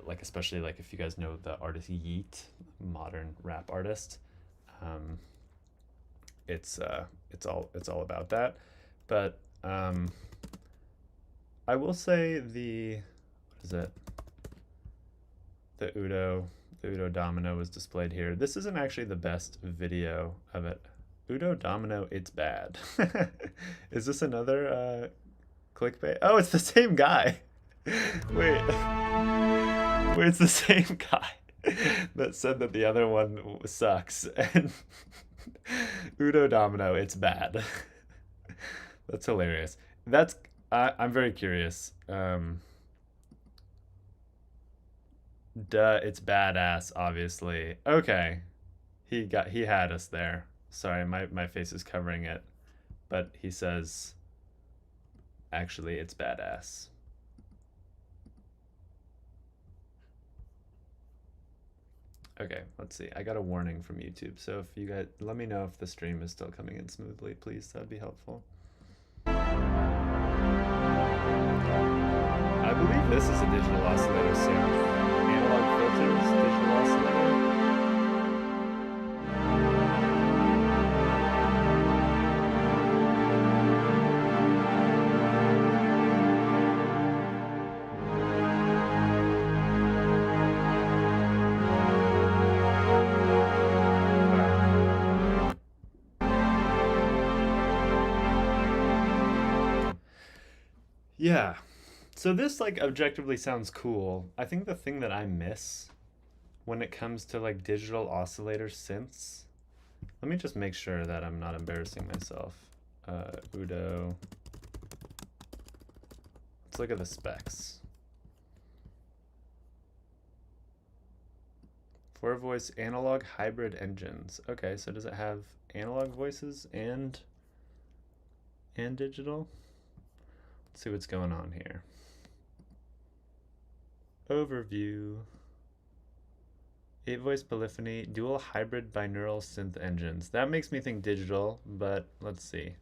like especially like if you guys know the artist Yeet, modern rap artist. It's all about that. But I will say the what is it? The Udo Domino was displayed here. This isn't actually the best video of it. Udo Domino, it's bad. Is this another clickbait? Oh, it's the same guy. Wait, it's the same guy that said that the other one sucks. And Udo Domino, it's bad. That's hilarious. I'm very curious. Duh, it's badass, obviously. Okay. He had us there. Sorry, my face is covering it. But he says, actually, it's badass. Okay, let's see. I got a warning from YouTube, so if you guys, let me know if the stream is still coming in smoothly, please. That'd be helpful. I believe this is a digital oscillator synth. Analog filters, digital oscillator. Yeah. So this like objectively sounds cool. I think the thing that I miss when it comes to like digital oscillator synths, let me just make sure that I'm not embarrassing myself. Udo. Let's look at the specs. 4-voice analog hybrid engines. Okay, so does it have analog voices and digital? Let's see what's going on here. Overview. 8-voice polyphony, dual hybrid binaural synth engines. That makes me think digital, but let's see.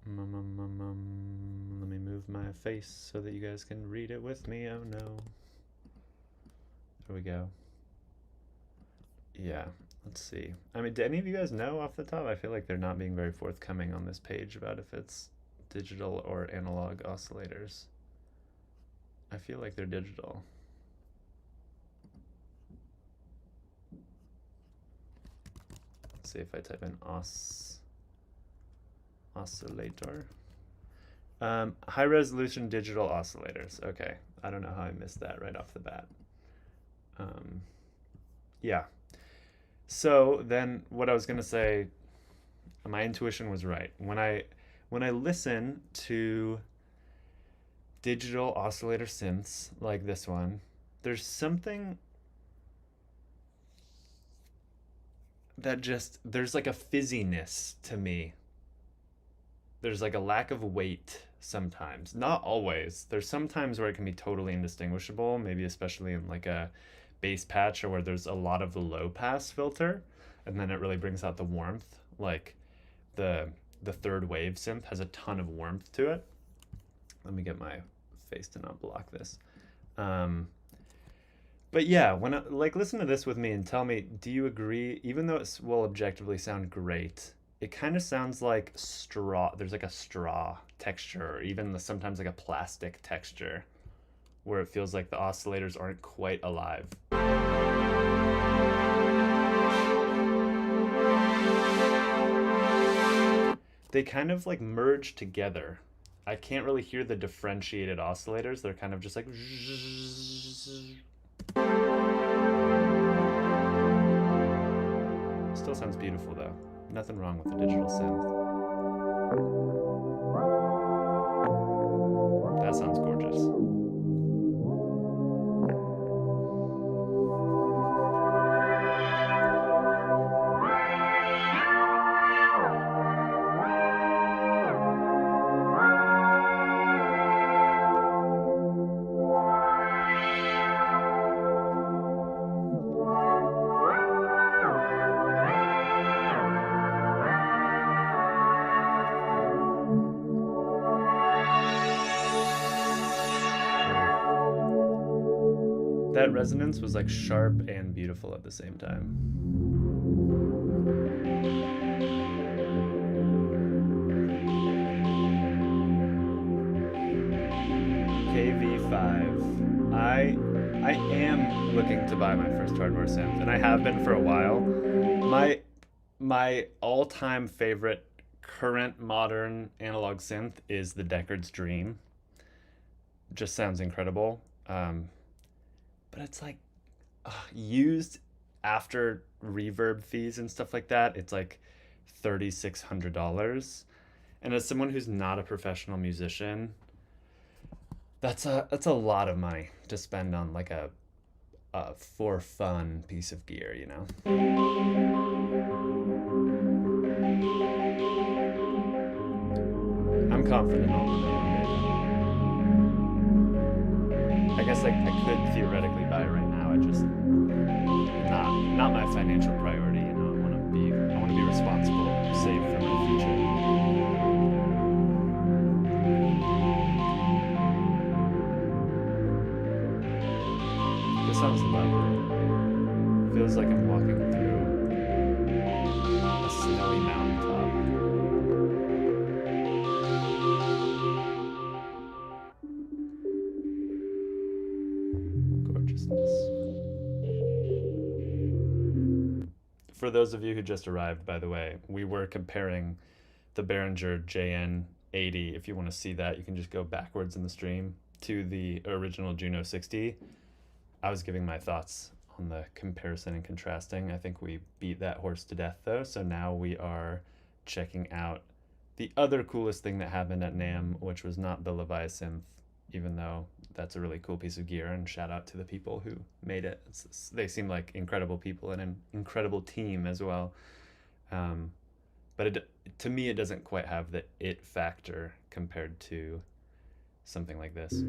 Let me move my face so that you guys can read it with me. Oh no. There we go. Yeah, let's see. I mean, do any of you guys know off the top? I feel like they're not being very forthcoming on this page about if it's digital or analog oscillators. I feel like they're digital. Let's see if I type in oscillator. High resolution digital oscillators. Okay, I don't know how I missed that right off the bat. Yeah. So then what I was gonna say, my intuition was right. When I listen to digital oscillator synths like this one, there's something that just, there's like a fizziness to me. There's like a lack of weight sometimes. Not always. There's some times where it can be totally indistinguishable, maybe especially in like a bass patch or where there's a lot of the low pass filter, and then it really brings out the warmth. Like the third wave synth has a ton of warmth to it. Let me get my face to not block this. But yeah, when I, like, listen to this with me and tell me, do you agree? Even though it will objectively sound great, it kind of sounds like straw. There's like a straw texture, or even sometimes like a plastic texture, where it feels like the oscillators aren't quite alive. They kind of like merge together. I can't really hear the differentiated oscillators. They're kind of just like... Still sounds beautiful though. Nothing wrong with the digital synth. That sounds gorgeous. that resonance was like sharp and beautiful at the same time. KV5. I am looking to buy my first hardware synth, and I have been for a while. My all-time favorite current modern analog synth is the Deckard's Dream. Just sounds incredible. But it's like used after reverb fees and stuff like that, it's like $3,600. And as someone who's not a professional musician, that's a lot of money to spend on like a for fun piece of gear, you know? I'm confident I'll I guess I could theoretically buy it right now. I just not my financial priority, you know. I want to be responsible, save for my future. This sounds lovely. Feels like I'm walking through a snowy mountaintop. Gorgeousness. For those of you who just arrived, by the way, we were comparing the Behringer JN-80. If you want to see that, you can just go backwards in the stream to the original Juno 60. I was giving my thoughts on the comparison and contrasting. I think we beat that horse to death though, so now we are checking out the other coolest thing that happened at NAMM, which was not the Leviathan, even though that's a really cool piece of gear, and shout out to the people who made it. They seem like incredible people and an incredible team as well. But to me, it doesn't quite have the it factor compared to something like this.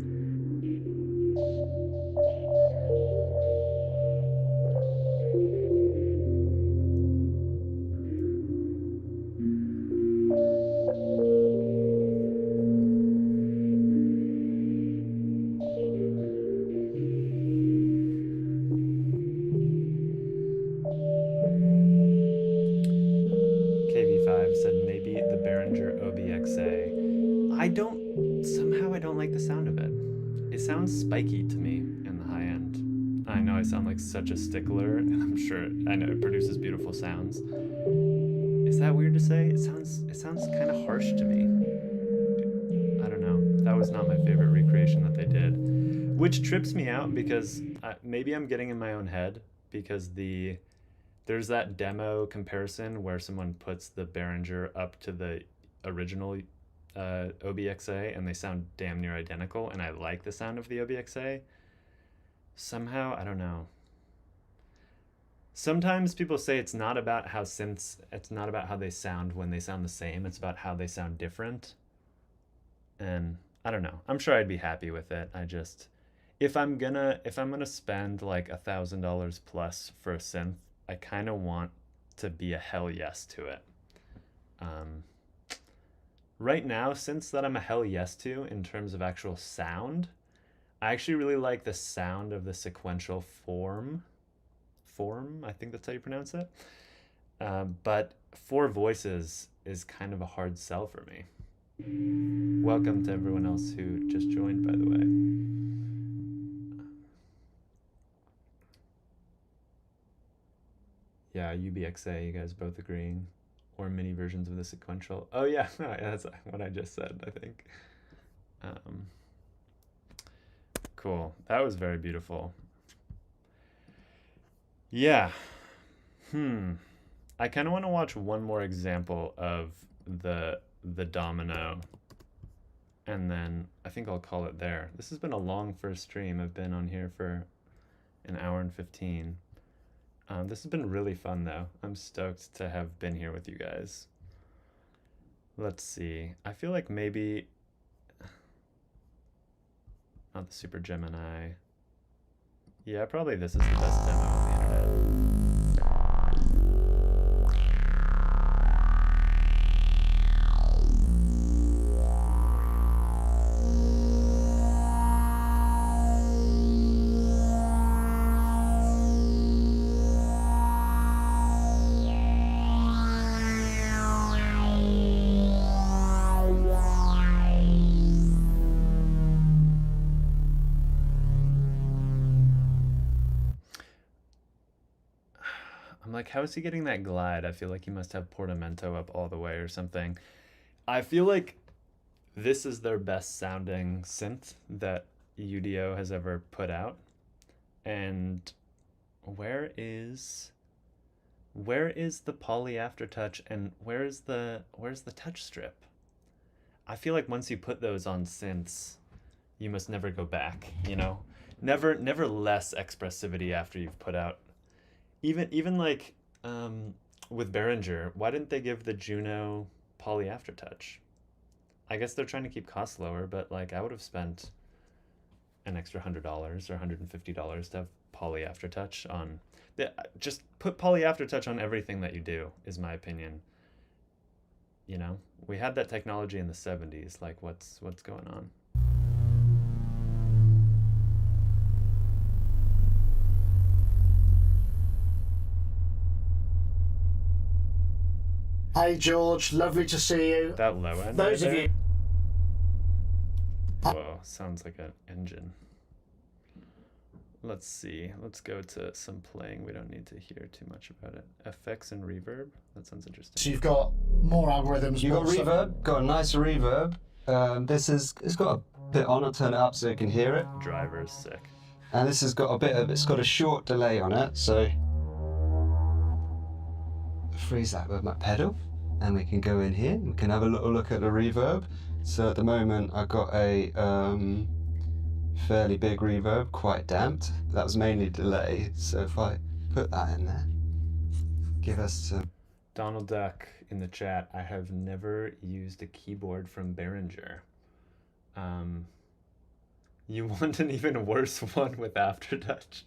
Said maybe the Behringer OBXA. I don't like the sound of it. It sounds spiky to me in the high end. I know I sound like such a stickler, and I know it produces beautiful sounds. Is that weird to say? It sounds kind of harsh to me. I don't know. That was not my favorite recreation that they did, which trips me out because maybe I'm getting in my own head, because there's that demo comparison where someone puts the Behringer up to the original OBXA and they sound damn near identical, and I like the sound of the OBXA. Somehow, I don't know. Sometimes people say it's not about how they sound when they sound the same, it's about how they sound different. And I don't know. I'm sure I'd be happy with it. If I'm gonna spend like $1,000 plus for a synth, I kind of want to be a hell yes to it. Right now, synths that I'm a hell yes to in terms of actual sound, I actually really like the sound of the sequential form, I think that's how you pronounce it. But 4 voices is kind of a hard sell for me. Welcome to everyone else who just joined, by the way. Yeah, UBXA, you guys both agreeing. Or mini versions of the sequential. Oh yeah, that's what I just said, I think. Cool, that was very beautiful. Yeah, I kind of want to watch one more example of the domino, and then I think I'll call it there. This has been a long first stream. I've been on here for an hour and 15. This has been really fun though. I'm stoked to have been here with you guys. Let's see. I feel like maybe not the Super Gemini. Yeah, probably this is the best demo on the internet. I'm like, how is he getting that glide? I feel like he must have portamento up all the way or something. I feel like this is their best sounding synth that UDO has ever put out. And where is the poly aftertouch, and where's the touch strip? I feel like once you put those on synths, you must never go back, you know? Never less expressivity after you've put out. Even like with Behringer, why didn't they give the Juno poly aftertouch? I guess they're trying to keep costs lower, but like I would have spent an extra $100 or $150 to have poly aftertouch on. Just put poly aftertouch on everything that you do, is my opinion. You know, we had that technology in the 70s. Like, what's going on? Hey George, lovely to see you. That low end. Those right of there? you. Whoa, sounds like an engine. Let's see. Let's go to some playing. We don't need to hear too much about it. Effects and reverb. That sounds interesting. So you've got more algorithms. You got more stuff. reverb, got a nice reverb. It's got a bit on. I'll turn it up so you can hear it. Driver's sick. And this has got it's got a short delay on it, so freeze that with my pedal, and we can go in here. We can have a little look at the reverb. So at the moment I've got a fairly big reverb, quite damped. That was mainly delay. So if I put that in there, give us some. Donald Duck in the chat. I have never used a keyboard from Behringer. You want an even worse one with aftertouch?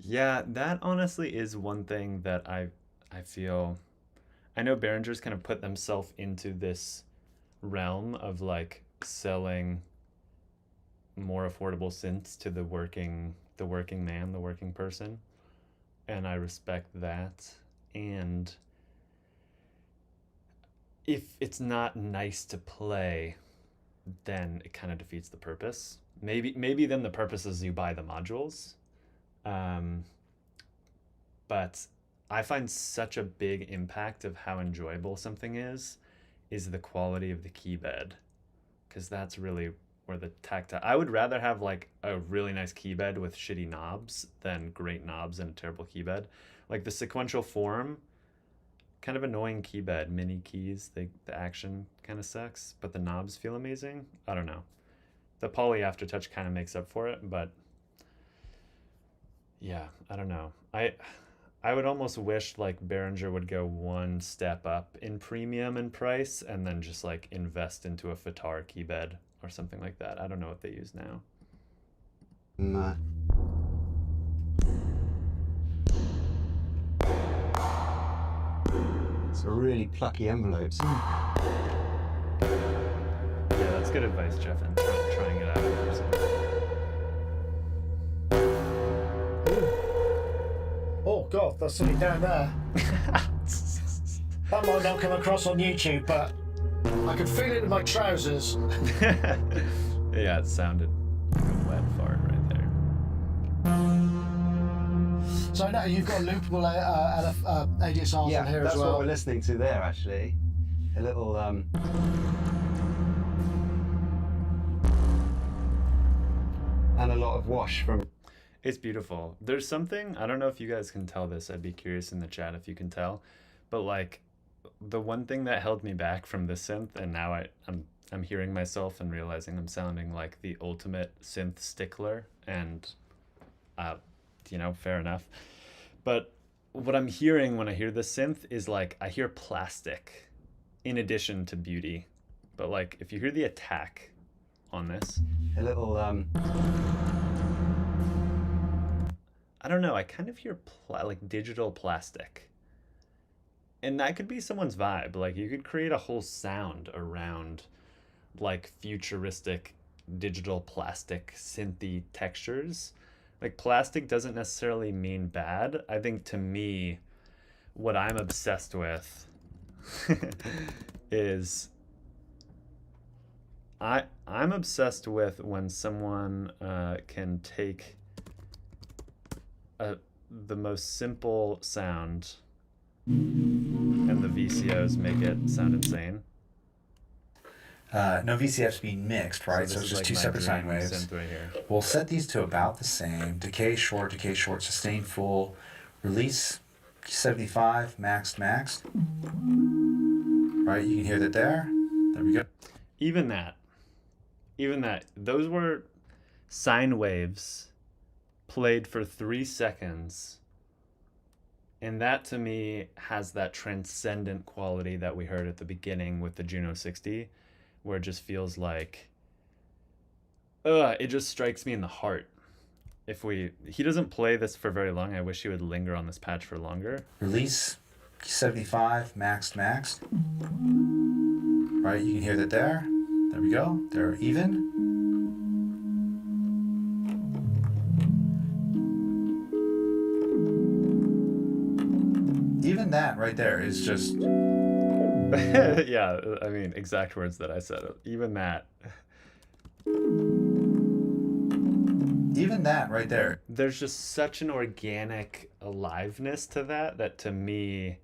Yeah, that honestly is one thing that I feel. I know Behringer's kind of put themselves into this realm of like selling more affordable synths to the working man, the working person, and I respect that. And if it's not nice to play, then it kind of defeats the purpose. Maybe then the purpose is you buy the modules. But I find such a big impact of how enjoyable something is the quality of the key bed, because that's really where the tactile. I would rather have like a really nice key bed with shitty knobs than great knobs and a terrible key bed. Like the sequential form, kind of annoying key bed, mini keys. The action kind of sucks, but the knobs feel amazing. I don't know. The poly aftertouch kind of makes up for it, but yeah, I don't know. I would almost wish like Behringer would go one step up in premium and price and then just like invest into a Fatar keybed or something like that. I don't know what they use now. No. It's a really plucky envelopes. Yeah, that's good advice, Jeff, and trying it out. So. Oh God, there's something down there. That might not come across on YouTube, but I could feel it in my trousers. Yeah, it sounded like a wet fart right there. So now you've got loopable ADSRs Yeah, in here that's as what well. we're listening to there actually. A little and a lot of wash from. It's beautiful. There's something, I don't know if you guys can tell this. I'd be curious in the chat if you can tell. But like the one thing that held me back from this synth, and now I'm hearing myself and realizing I'm sounding like the ultimate synth stickler, and you know, fair enough. But what I'm hearing when I hear this synth is like I hear plastic in addition to beauty. But like if you hear the attack on this, A little I don't know, I kind of hear like digital plastic. And that could be someone's vibe. Like you could create a whole sound around like futuristic digital plastic synthy textures. Like plastic doesn't necessarily mean bad. I think to me, what I'm obsessed with is I'm obsessed with when someone can take the most simple sound, and the VCOs make it sound insane. No VCFs being mixed, right? So, this it's is just like two my separate sine dream waves. synth right here. We'll set these to about the same. Decay short, sustain full, release 75, maxed. Right, you can hear that there. There we go. Even that, those were sine waves played for 3 seconds. And that to me has that transcendent quality that we heard at the beginning with the Juno 60, where it just feels like, it just strikes me in the heart. He doesn't play this for very long. I wish he would linger on this patch for longer. Release 75, maxed. Right, you can hear that there. There we go. They're even. Even that right there is just... Yeah, I mean, exact words that I said. Even that. Even that right there. There's just such an organic aliveness to that to me,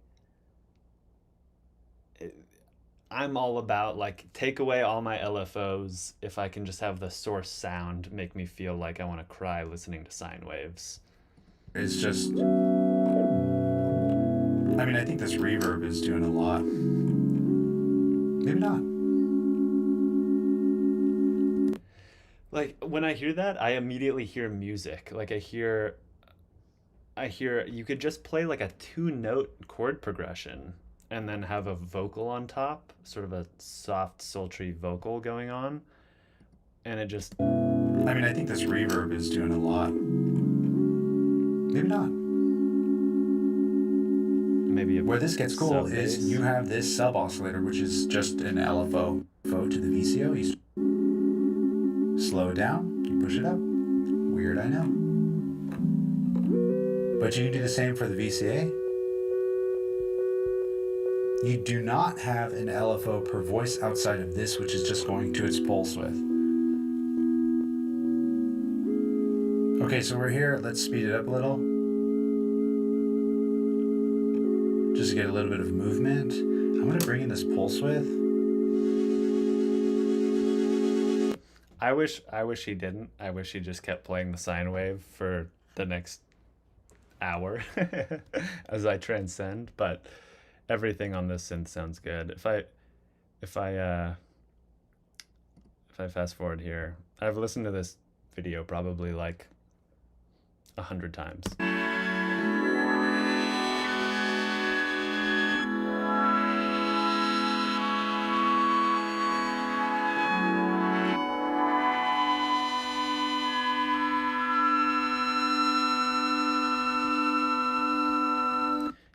I'm all about, like, take away all my LFOs if I can just have the source sound make me feel like I want to cry listening to sine waves. It's just... I mean, I think this reverb is doing a lot. Maybe not. Like, when I hear that, I immediately hear music. Like, I hear you could just play like a 2-note chord progression and then have a vocal on top, sort of a soft, sultry vocal going on. And it just... I mean, I think this reverb is doing a lot. Maybe not. Maybe Where this gets cool sub-bass. is you have this sub oscillator, which is just an LFO to the VCO. You slow it down, you push it up. Weird, I know. But you can do the same for the VCA. You do not have an LFO per voice outside of this, which is just going to its pulse width. Okay, so we're here. Let's speed it up a little. Just to get a little bit of movement. I'm going to bring in this pulse width. I wish he didn't. I wish he just kept playing the sine wave for the next hour as I transcend, but everything on this synth sounds good. If I fast forward here, I've listened to this video probably like 100 times.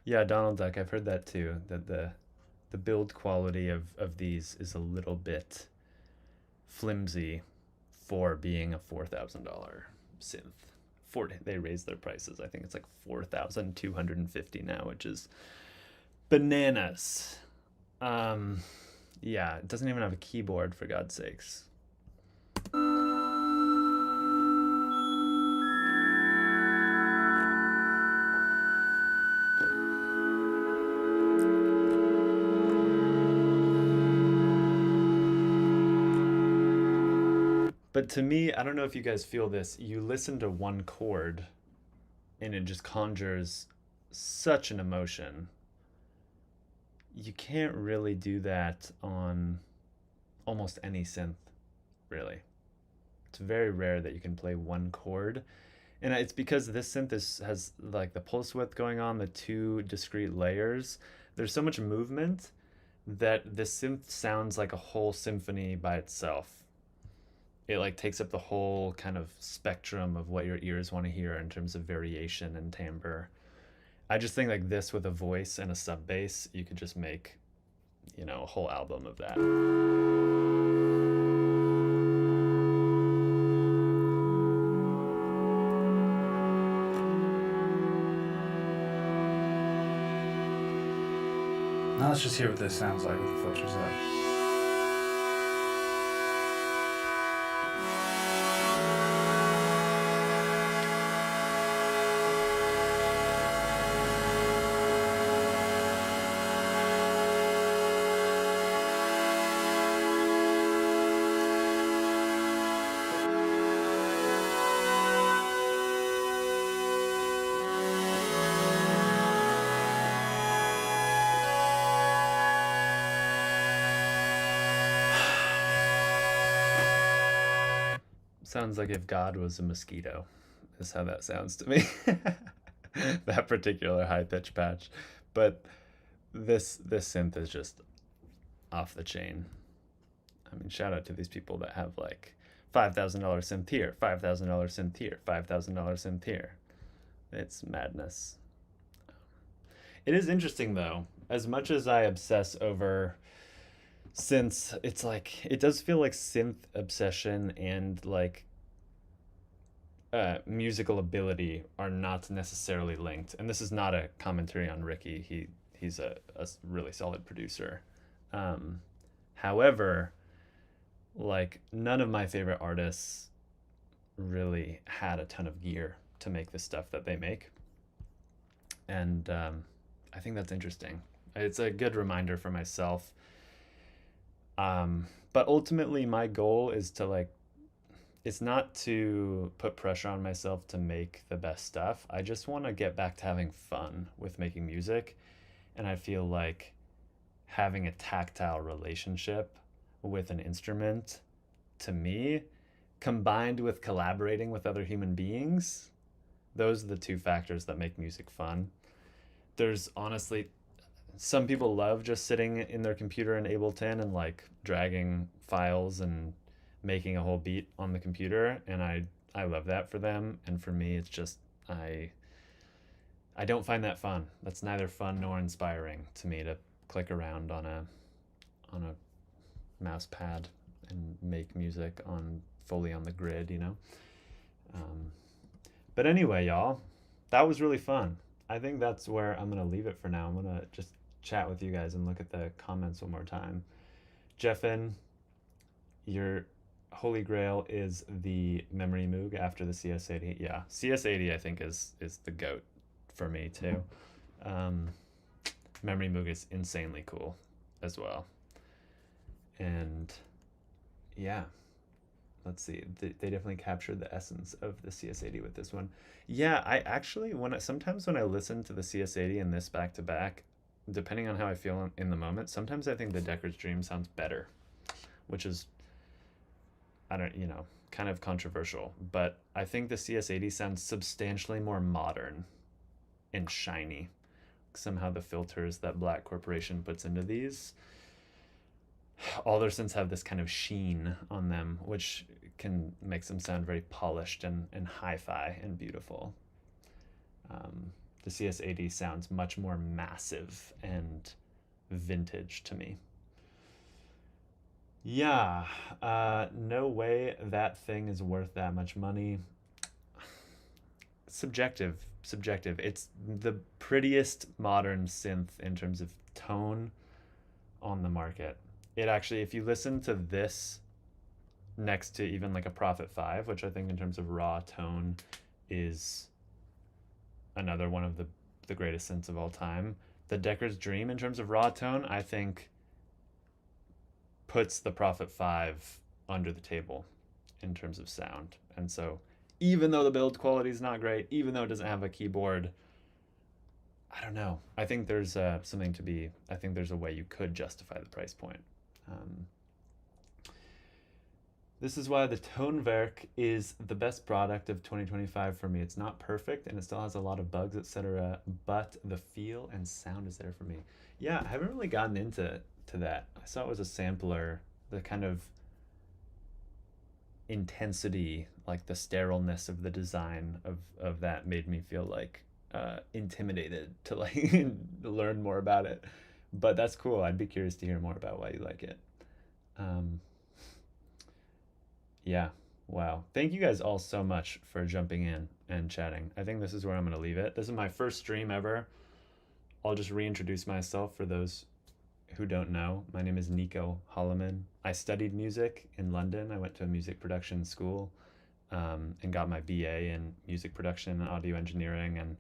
Yeah, Donald Duck, I've heard that too, that the build quality of these is a little bit flimsy for being a $4,000 synth. They raised their prices. I think it's like $4,250 now, which is bananas. Yeah, it doesn't even have a keyboard, for God's sakes. But to me, I don't know if you guys feel this, you listen to one chord and it just conjures such an emotion. You can't really do that on almost any synth, really. It's very rare that you can play one chord. And it's because this synth has like the pulse width going on, the 2 discrete layers. There's so much movement that the synth sounds like a whole symphony by itself. It like takes up the whole kind of spectrum of what your ears want to hear in terms of variation and timbre. I just think like this with a voice and a sub bass, you could just make, you know, a whole album of that. Now let's just hear what this sounds like with the filters up. Sounds like if God was a mosquito, is how that sounds to me. That particular high pitch patch. But this synth is just off the chain. I mean, shout out to these people that have like $5,000 synth here, $5,000 synth here, $5,000 synth here. It's madness. It is interesting though. As much as I obsess over synths, it's like it does feel like synth obsession and like musical ability are not necessarily linked. And this is not a commentary on Ricky. He's a really solid producer. However, like none of my favorite artists really had a ton of gear to make the stuff that they make. And I think that's interesting. It's a good reminder for myself. But ultimately my goal is to like, it's not to put pressure on myself to make the best stuff. I just want to get back to having fun with making music. And I feel like having a tactile relationship with an instrument, to me, combined with collaborating with other human beings, those are the two factors that make music fun. There's honestly, some people love just sitting in their computer in Ableton and like dragging files and making a whole beat on the computer, and I love that for them. And for me, it's just I don't find that fun. That's neither fun nor inspiring to me to click around on a mouse pad and make music fully on the grid, you know. But anyway, y'all, that was really fun. I think that's where I'm gonna leave it for now. I'm gonna just chat with you guys and look at the comments one more time. Jeffin, your holy grail is the Memory Moog after the CS-80. Yeah, CS-80 I think is the GOAT for me too. Memory Moog is insanely cool as well. And yeah, let's see, they definitely captured the essence of the CS-80 with this one. Yeah, I actually, sometimes when I listen to the CS-80 and this back to back, depending on how I feel in the moment, sometimes I think the Decker's Dream sounds better, which is, kind of controversial, but I think the CS-80 sounds substantially more modern and shiny. Somehow the filters that Black Corporation puts into these, all their synths have this kind of sheen on them, which can make them sound very polished and hi-fi and beautiful. The CS-80 sounds much more massive and vintage to me. Yeah, no way that thing is worth that much money. Subjective. It's the prettiest modern synth in terms of tone on the market. It actually, if you listen to this next to even like a Prophet 5, which I think in terms of raw tone is another one of the greatest synths of all time, the Decker's Dream in terms of raw tone, I think puts the Prophet 5 under the table in terms of sound. And so even though the build quality is not great, even though it doesn't have a keyboard, I don't know. I think there's I think there's a way you could justify the price point. This is why the Tonewerk is the best product of 2025 for me. It's not perfect and it still has a lot of bugs, etc., but the feel and sound is there for me. Yeah, I haven't really gotten into that. I saw it was a sampler, the kind of intensity, like the sterileness of the design of that made me feel like intimidated to like learn more about it. But that's cool. I'd be curious to hear more about why you like it. Yeah, wow. Thank you guys all so much for jumping in and chatting. I think this is where I'm going to leave it. This is my first stream ever. I'll just reintroduce myself for those who don't know. My name is Nico Holloman. I studied music in London. I went to a music production school and got my BA in music production and audio engineering, and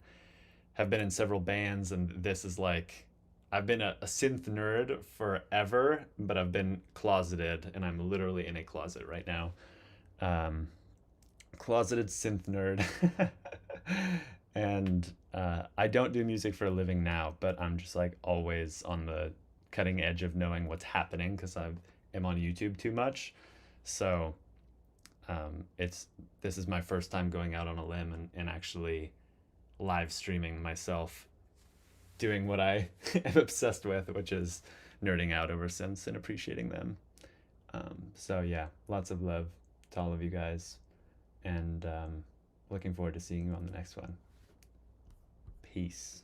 have been in several bands. And this is like, I've been a synth nerd forever, but I've been closeted, and I'm literally in a closet right now. Closeted synth nerd. And I don't do music for a living now, but I'm just like always on the cutting edge of knowing what's happening because I am on YouTube too much. So This is my first time going out on a limb and actually live streaming myself doing what I am obsessed with, which is nerding out over synths and appreciating them. So yeah, lots of love to all of you guys, and looking forward to seeing you on the next one. Peace.